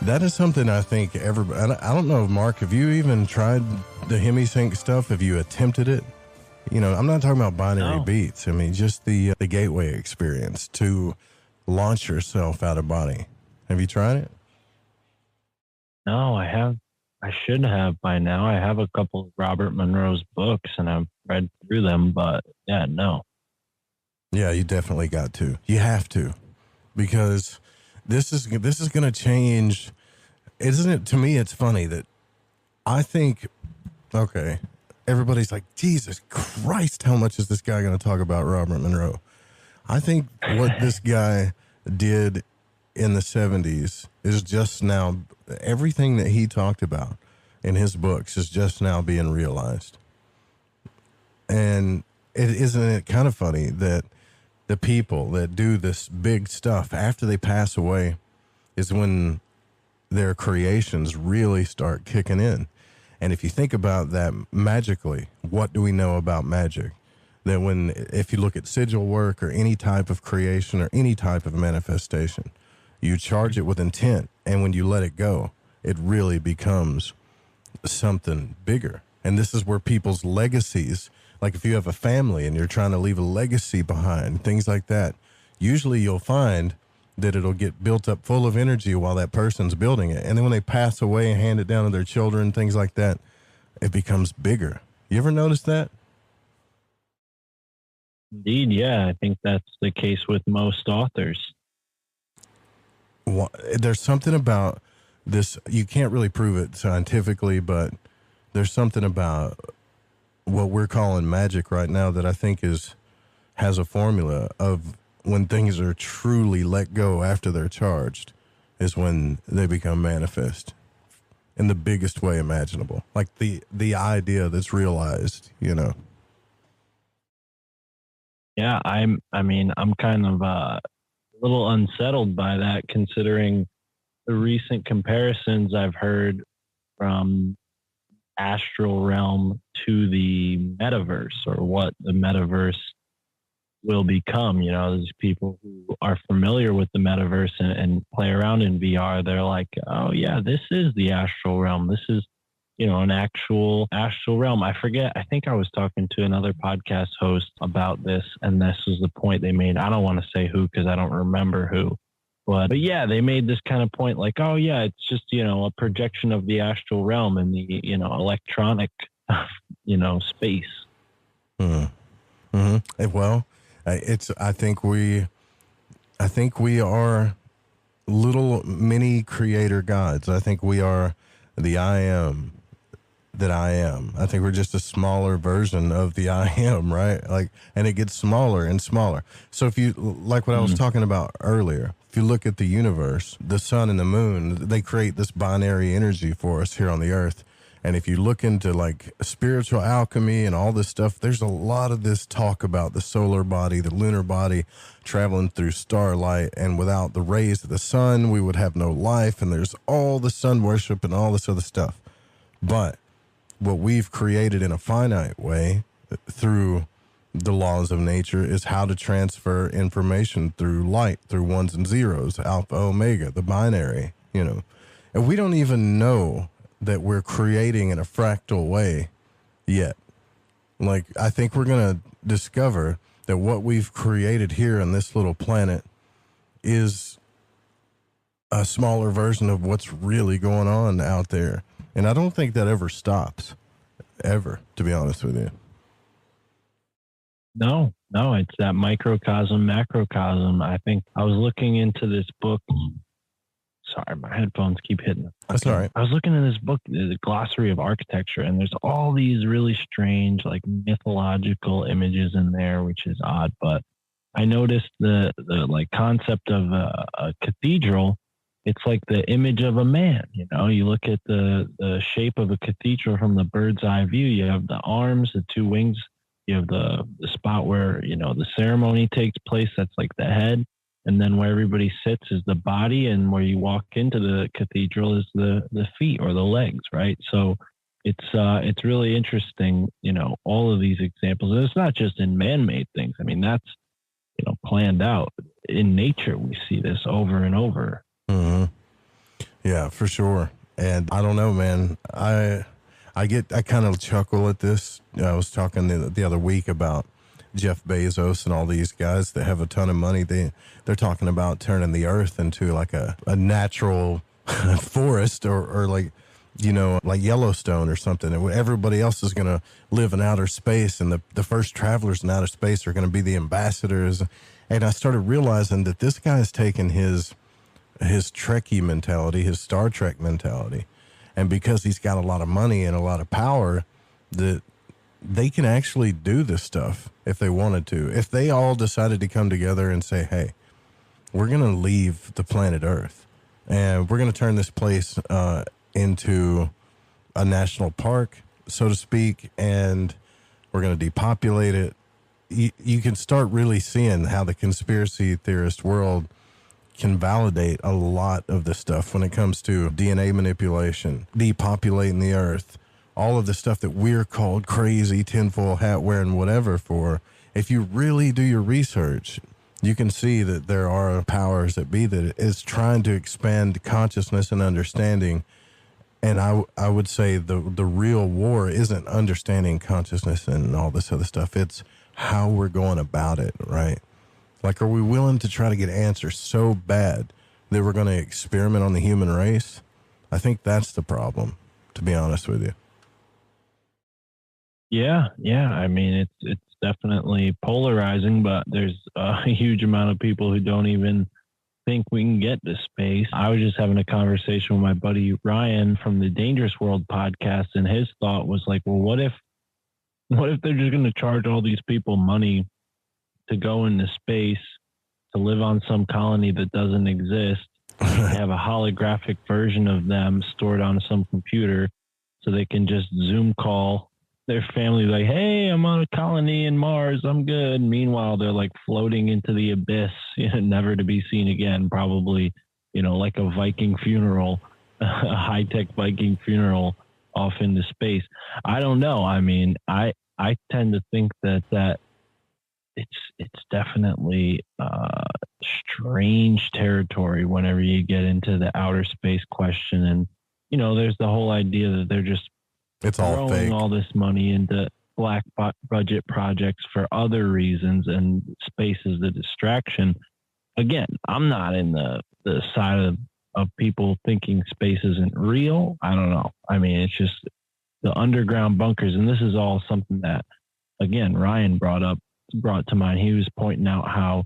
That is something I think everybody, I don't know, Mark, have you even tried the hemisync stuff? Have you attempted it? You know, I'm not talking about binary beats. I mean, just the gateway experience to launch yourself out of body. Have you tried it? No, I have. I should have by now. I have a couple of Robert Monroe's books and I've read through them, but yeah, no. Yeah, you definitely got to. You have to, because this is going to change. Isn't it? To me, it's funny that I think, okay, everybody's like, Jesus Christ, how much is this guy going to talk about Robert Monroe? I think what this guy did in the 70s is just now, everything that he talked about in his books is just now being realized. And isn't it kind of funny that the people that do this big stuff after they pass away is when their creations really start kicking in. And if you think about that magically, what do we know about magic? That if you look at sigil work or any type of creation or any type of manifestation, you charge it with intent, and when you let it go, it really becomes something bigger. And this is where people's legacies, like if you have a family and you're trying to leave a legacy behind, things like that, usually you'll find that it'll get built up full of energy while that person's building it. And then when they pass away and hand it down to their children, things like that, it becomes bigger. You ever notice that? Indeed, yeah. I think that's the case with most authors. There's something about this, you can't really prove it scientifically, but there's something about what we're calling magic right now that I think has a formula of when things are truly let go after they're charged is when they become manifest in the biggest way imaginable. Like the idea that's realized, you know. Yeah, I'm kind of a little unsettled by that, considering the recent comparisons I've heard from astral realm to the metaverse, or what the metaverse will become. You know, there's people who are familiar with the metaverse and play around in VR. They're like, oh yeah, this is the astral realm. This is, you know, an actual astral realm. I forget. I think I was talking to another podcast host about this, and this was the point they made. I don't want to say who, because I don't remember who. But yeah, they made this kind of point like, oh yeah, it's just, you know, a projection of the astral realm in the, you know, electronic, you know, space. Mm-hmm. Well, I think we are little mini creator gods. I think we are the I am that I am. I think we're just a smaller version of the I am, right? Like, and it gets smaller and smaller. So if you, like what I was talking about earlier, if you look at the universe, the sun and the moon, they create this binary energy for us here on the earth. And if you look into like spiritual alchemy and all this stuff, there's a lot of this talk about the solar body, the lunar body traveling through starlight. And without the rays of the sun, we would have no life. And there's all the sun worship and all this other stuff. But what we've created in a finite way through the laws of nature is how to transfer information through light, through ones and zeros, alpha, omega, the binary, you know. And we don't even know that we're creating in a fractal way yet. Like, I think we're going to discover that what we've created here on this little planet is a smaller version of what's really going on out there. And I don't think that ever stops, ever, to be honest with you. No, it's that microcosm, macrocosm. I think I was looking into this book. Sorry, my headphones keep hitting. That's all right. I was looking in this book, the Glossary of Architecture, and there's all these really strange, like mythological images in there, which is odd. But I noticed the like concept of a cathedral. It's like the image of a man. You know, you look at the shape of a cathedral from the bird's eye view. You have the arms, the two wings. You have the spot where, you know, the ceremony takes place. That's like the head. And then where everybody sits is the body, and where you walk into the cathedral is the feet or the legs, right? So it's really interesting, you know, all of these examples. And it's not just in man-made things. I mean, that's, you know, planned out. In nature, we see this over and over. Mm-hmm. Yeah, for sure. And I don't know, man. I kind of chuckle at this. I was talking the other week about Jeff Bezos and all these guys that have a ton of money. They're talking about turning the earth into like a natural forest or like, you know, like Yellowstone or something. And everybody else is going to live in outer space, and the first travelers in outer space are going to be the ambassadors. And I started realizing that this guy's taken his Trekkie mentality, his Star Trek mentality, and because he's got a lot of money and a lot of power, that they can actually do this stuff if they wanted to. If they all decided to come together and say, hey, we're going to leave the planet Earth and we're going to turn this place into a national park, so to speak, and we're going to depopulate it, you can start really seeing how the conspiracy theorist world can validate a lot of this stuff when it comes to DNA manipulation, depopulating the earth, all of the stuff that we're called crazy tinfoil hat wearing whatever for. If you really do your research, you can see that there are powers that be that is trying to expand consciousness and understanding. And I would say the real war isn't understanding consciousness and all this other stuff. It's how we're going about it, right? Like, are we willing to try to get answers so bad that we're going to experiment on the human race? I think that's the problem, to be honest with you. Yeah. I mean, it's definitely polarizing, but there's a huge amount of people who don't even think we can get to space. I was just having a conversation with my buddy Ryan from the Dangerous World podcast, and his thought was like, well, what if they're just going to charge all these people money to go into space to live on some colony that doesn't exist. They have a holographic version of them stored on some computer so they can just Zoom call their family like, hey, I'm on a colony in Mars. I'm good. Meanwhile, they're like floating into the abyss, never to be seen again. Probably, like a Viking funeral, a high-tech Viking funeral off into space. I don't know. I mean, I tend to think that it's definitely strange territory whenever you get into the outer space question. And, there's the whole idea that they're just all throwing fake. all this money into black budget projects for other reasons, and space is the distraction. Again, I'm not in the side of people thinking space isn't real. I don't know. I mean, it's just the underground bunkers. And this is all something that, again, Ryan brought to mind. He was pointing out how,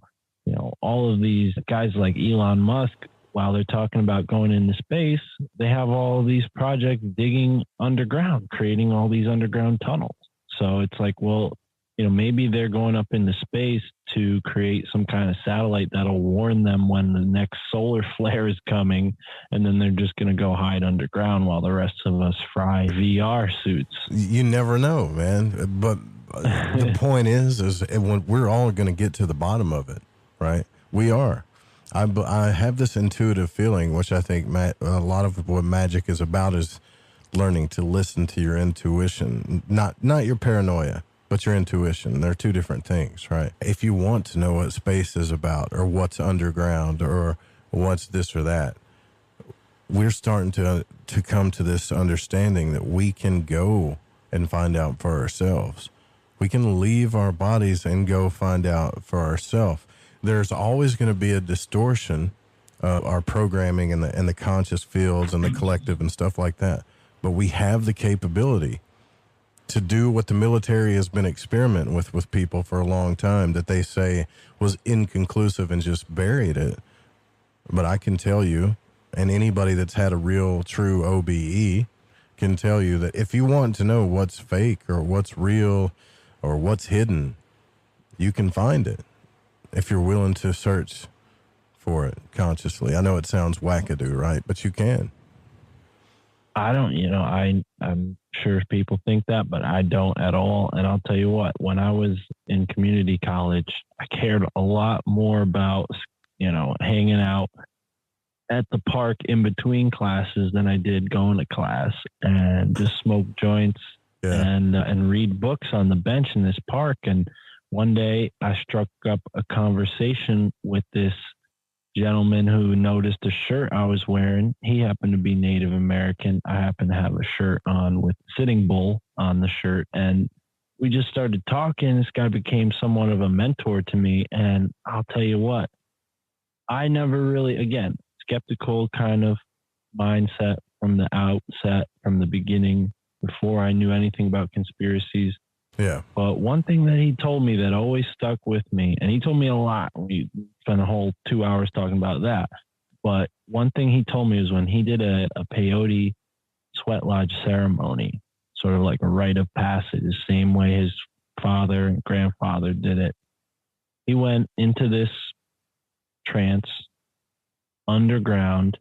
all of these guys like Elon Musk, while they're talking about going into space, they have all of these projects digging underground, creating all these underground tunnels. So it's like, well, maybe they're going up into space to create some kind of satellite that'll warn them when the next solar flare is coming, and then they're just going to go hide underground while the rest of us fry VR suits. You never know, man. But the point is when we're all going to get to the bottom of it, right? We are. I have this intuitive feeling, which I think a lot of what magic is about is learning to listen to your intuition, not your paranoia, but your intuition. They're two different things, right? If you want to know what space is about, or what's underground, or what's this or that, we're starting to come to this understanding that we can go and find out for ourselves. We can leave our bodies and go find out for ourselves. There's always going to be a distortion of our programming and the conscious fields and the collective and stuff like that. But we have the capability to do what the military has been experimenting with people for a long time that they say was inconclusive and just buried it. But I can tell you, and anybody that's had a real true OBE can tell you, that if you want to know what's fake or what's real or what's hidden, you can find it if you're willing to search for it consciously. I know it sounds wackadoo, right? But you can. I don't, I'm sure people think that, but I don't at all. And I'll tell you what, when I was in community college, I cared a lot more about, hanging out at the park in between classes than I did going to class, and just smoke joints and read books on the bench in this park. And one day I struck up a conversation with this gentleman who noticed a shirt I was wearing. He happened to be Native American. I happened to have a shirt on with Sitting Bull on the shirt. And we just started talking. This guy became somewhat of a mentor to me. And I'll tell you what, I never really, again, skeptical kind of mindset from the outset, from the beginning, before I knew anything about conspiracies. Yeah. But one thing that he told me that always stuck with me, and he told me a lot. We spent a whole 2 hours talking about that. But one thing he told me was when he did a peyote sweat lodge ceremony, sort of like a rite of passage, the same way his father and grandfather did it. He went into this trance underground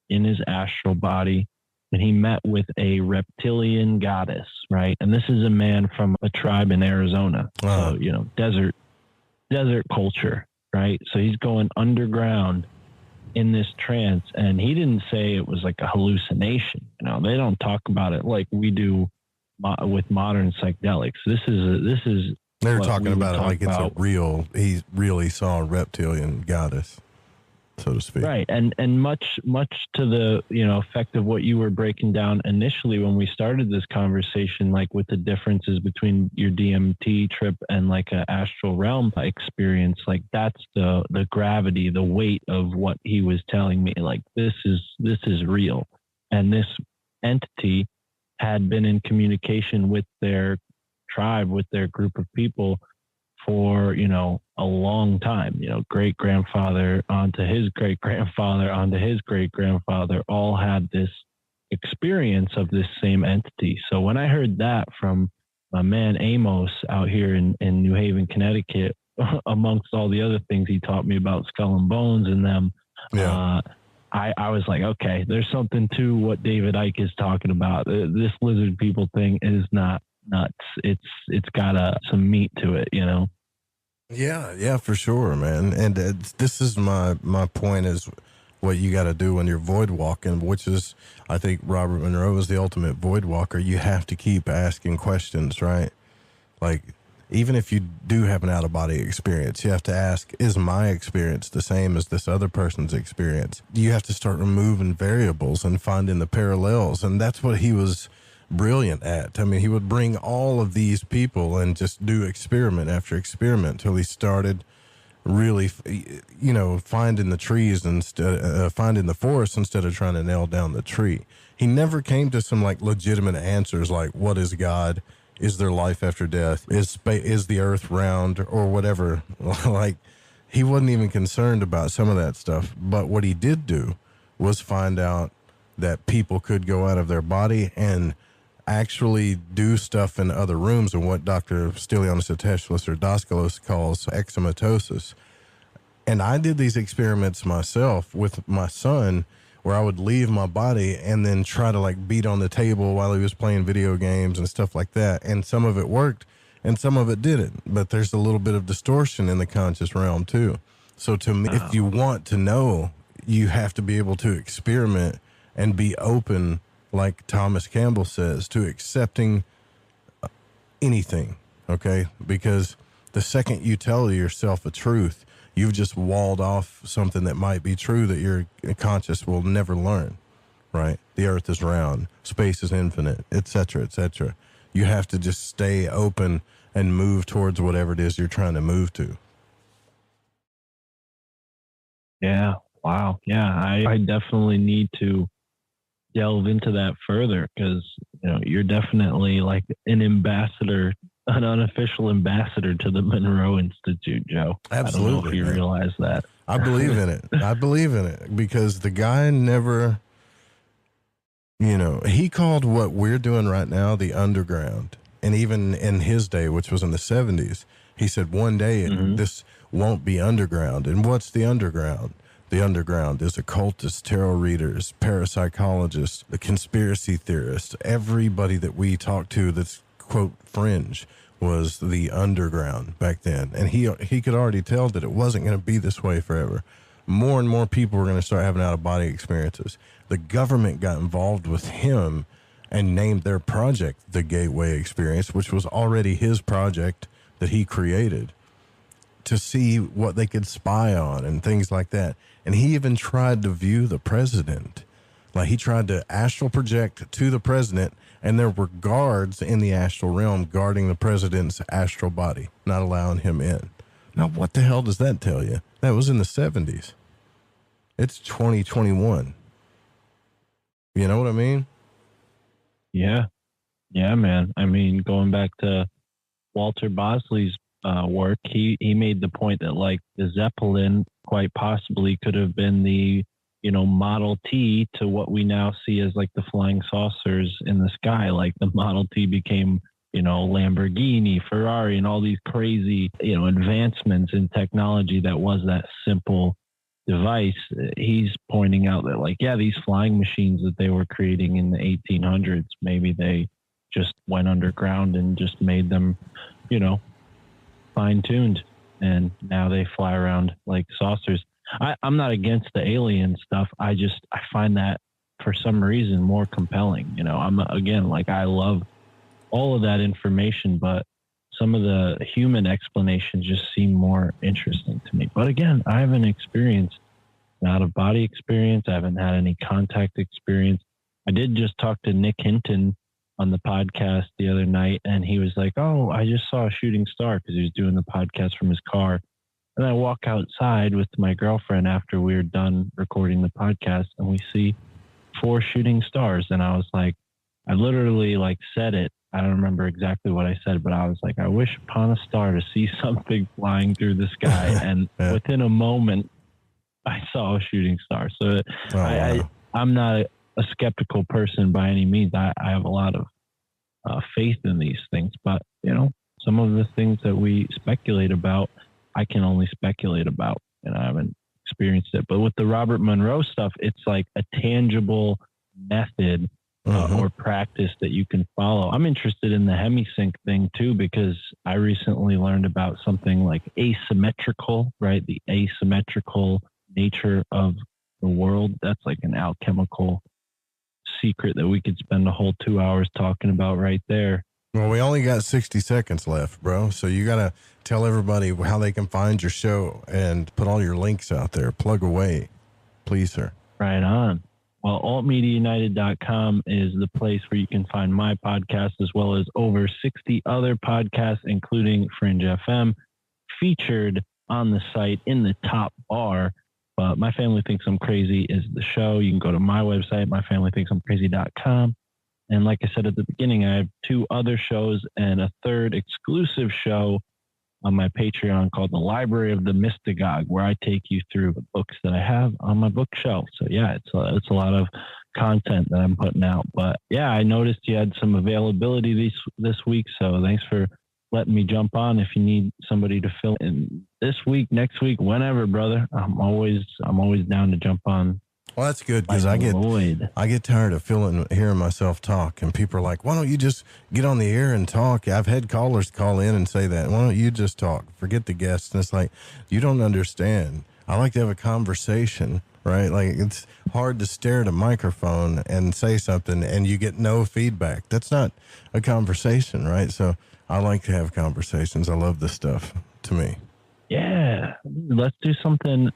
in his astral body, and he met with a reptilian goddess, right? And this is a man from a tribe in Arizona. So, desert culture, right? So he's going underground in this trance, and he didn't say it was like a hallucination. They don't talk about it like we do with modern psychedelics. They're talking about it like it's a real, he really saw a reptilian goddess, so to speak. Right. And much to the, effect of what you were breaking down initially when we started this conversation, like with the differences between your DMT trip and like an astral realm experience, like that's the gravity, the weight of what he was telling me. Like this is real. And this entity had been in communication with their tribe, with their group of people for, a long time, great grandfather onto his great grandfather onto his great grandfather all had this experience of this same entity. So when I heard that from my man Amos out here in New Haven, Connecticut, amongst all the other things he taught me about Skull and Bones and them, I was like, okay, there's something to what David Icke is talking about. This lizard people thing is not nuts. It's got some meat to it, you know? Yeah, for sure, man. And this is my point is what you got to do when you're void walking, which is, I think Robert Monroe is the ultimate void walker. You have to keep asking questions, right? Like, even if you do have an out-of-body experience, you have to ask, is my experience the same as this other person's experience? You have to start removing variables and finding the parallels. And that's what he was brilliant at. I mean, he would bring all of these people and just do experiment after experiment till he started really, finding the trees instead, finding the forest instead of trying to nail down the tree. He never came to some like legitimate answers like, what is God? Is there life after death? Is the earth round or whatever? Like, he wasn't even concerned about some of that stuff. But what he did do was find out that people could go out of their body and actually do stuff in other rooms, and what Dr. Stylianos Ateshlis or Daskalos calls exomatosis. And I did these experiments myself with my son, where I would leave my body and then try to like beat on the table while he was playing video games and stuff like that. And some of it worked and some of it didn't, but there's a little bit of distortion in the conscious realm too. So to me, if you want to know, you have to be able to experiment and be open, like Thomas Campbell says, to accepting anything. Okay. Because the second you tell yourself a truth, you've just walled off something that might be true that your conscious will never learn, right? The earth is round, space is infinite, et cetera, et cetera. You have to just stay open and move towards whatever it is you're trying to move to. Yeah. Wow. Yeah. I definitely need to delve into that further, because, you're definitely like an ambassador, an unofficial ambassador to the Monroe Institute, Joe. Absolutely. I don't know if you realize that. I believe in it. I believe in it because the guy never, he called what we're doing right now the underground. And even in his day, which was in the 70s, he said one day this won't be underground. And what's the underground? The underground is occultists, tarot readers, parapsychologists, the conspiracy theorists. Everybody that we talk to that's, quote, fringe was the underground back then. And he could already tell that it wasn't going to be this way forever. More and more people were going to start having out-of-body experiences. The government got involved with him and named their project the Gateway Experience, which was already his project that he created, to see what they could spy on and things like that. And he even tried to view the president. Like, he tried to astral project to the president, and there were guards in the astral realm guarding the president's astral body, not allowing him in. Now, what the hell does that tell you? That was in the 70s. It's 2021. You know what I mean? Yeah. Yeah, man. I mean, going back to Walter Bosley's work, he made the point that like the Zeppelin quite possibly could have been the Model T to what we now see as like the flying saucers in the sky. Like the Model T became Lamborghini, Ferrari, and all these crazy advancements in technology that was that simple device. He's pointing out that like, yeah, these flying machines that they were creating in the 1800s, maybe they just went underground and just made them fine-tuned, and now they fly around like saucers. I'm not against the alien stuff. I find that for some reason more compelling. I love all of that information, but some of the human explanations just seem more interesting to me. But again, I haven't experienced an out-of-body experience. I haven't had any contact experience. I did just talk to Nick Hinton on the podcast the other night, and he was like, oh, I just saw a shooting star, because he was doing the podcast from his car. And I walk outside with my girlfriend after we were done recording the podcast, and we see 4 shooting stars. And I was like, I literally like said it. I don't remember exactly what I said, but I was like, I wish upon a star to see something flying through the sky. And within a moment, I saw a shooting star. So I'm not a skeptical person by any means. I have a lot of faith in these things, but some of the things that we speculate about, I can only speculate about, and I haven't experienced it. But with the Robert Monroe stuff, it's like a tangible method or practice that you can follow. I'm interested in the hemisync thing too, because I recently learned about something like asymmetrical, right? The asymmetrical nature of the world. That's like an alchemical secret that we could spend a whole 2 hours talking about right there. Well, we only got 60 seconds left, bro. So you got to tell everybody how they can find your show and put all your links out there. Plug away, please, sir. Right on. Well, altmediaunited.com is the place where you can find my podcast as well as over 60 other podcasts, including Fringe FM, featured on the site in the top bar. But My Family Thinks I'm Crazy is the show. You can go to my website, myfamilythinksimcrazy.com. And like I said at the beginning, I have 2 other shows and a third exclusive show on my Patreon called The Library of the Mystagogue, where I take you through the books that I have on my bookshelf. So yeah, it's a lot of content that I'm putting out. But yeah, I noticed you had some availability this week, so thanks for letting me jump on. If you need somebody to fill in this week, next week, whenever, brother, I'm always down to jump on. Well, that's good, because I get tired of hearing myself talk, and people are like, why don't you just get on the air and talk? I've had callers call in and say that. Why don't you just talk? Forget the guests. And it's like, you don't understand. I like to have a conversation, right? Like, it's hard to stare at a microphone and say something and you get no feedback. That's not a conversation, right? So I like to have conversations. I love this stuff, to me. Yeah. Let's do something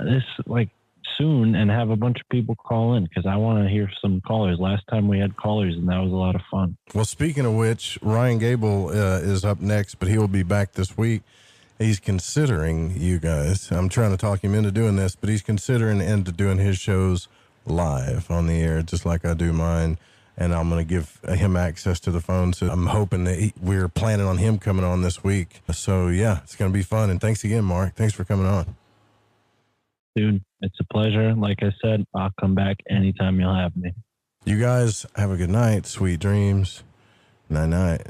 soon and have a bunch of people call in, because I want to hear some callers. Last time we had callers and that was a lot of fun. Well, speaking of which, Ryan Gable is up next, but he will be back this week. He's considering, you guys, I'm trying to talk him into doing this, but he's considering into doing his shows live on the air, just like I do mine. And I'm going to give him access to the phone. So I'm hoping that we're planning on him coming on this week. So yeah, it's going to be fun. And thanks again, Mark. Thanks for coming on. Dude, it's a pleasure. Like I said, I'll come back anytime you'll have me. You guys have a good night. Sweet dreams. Night night.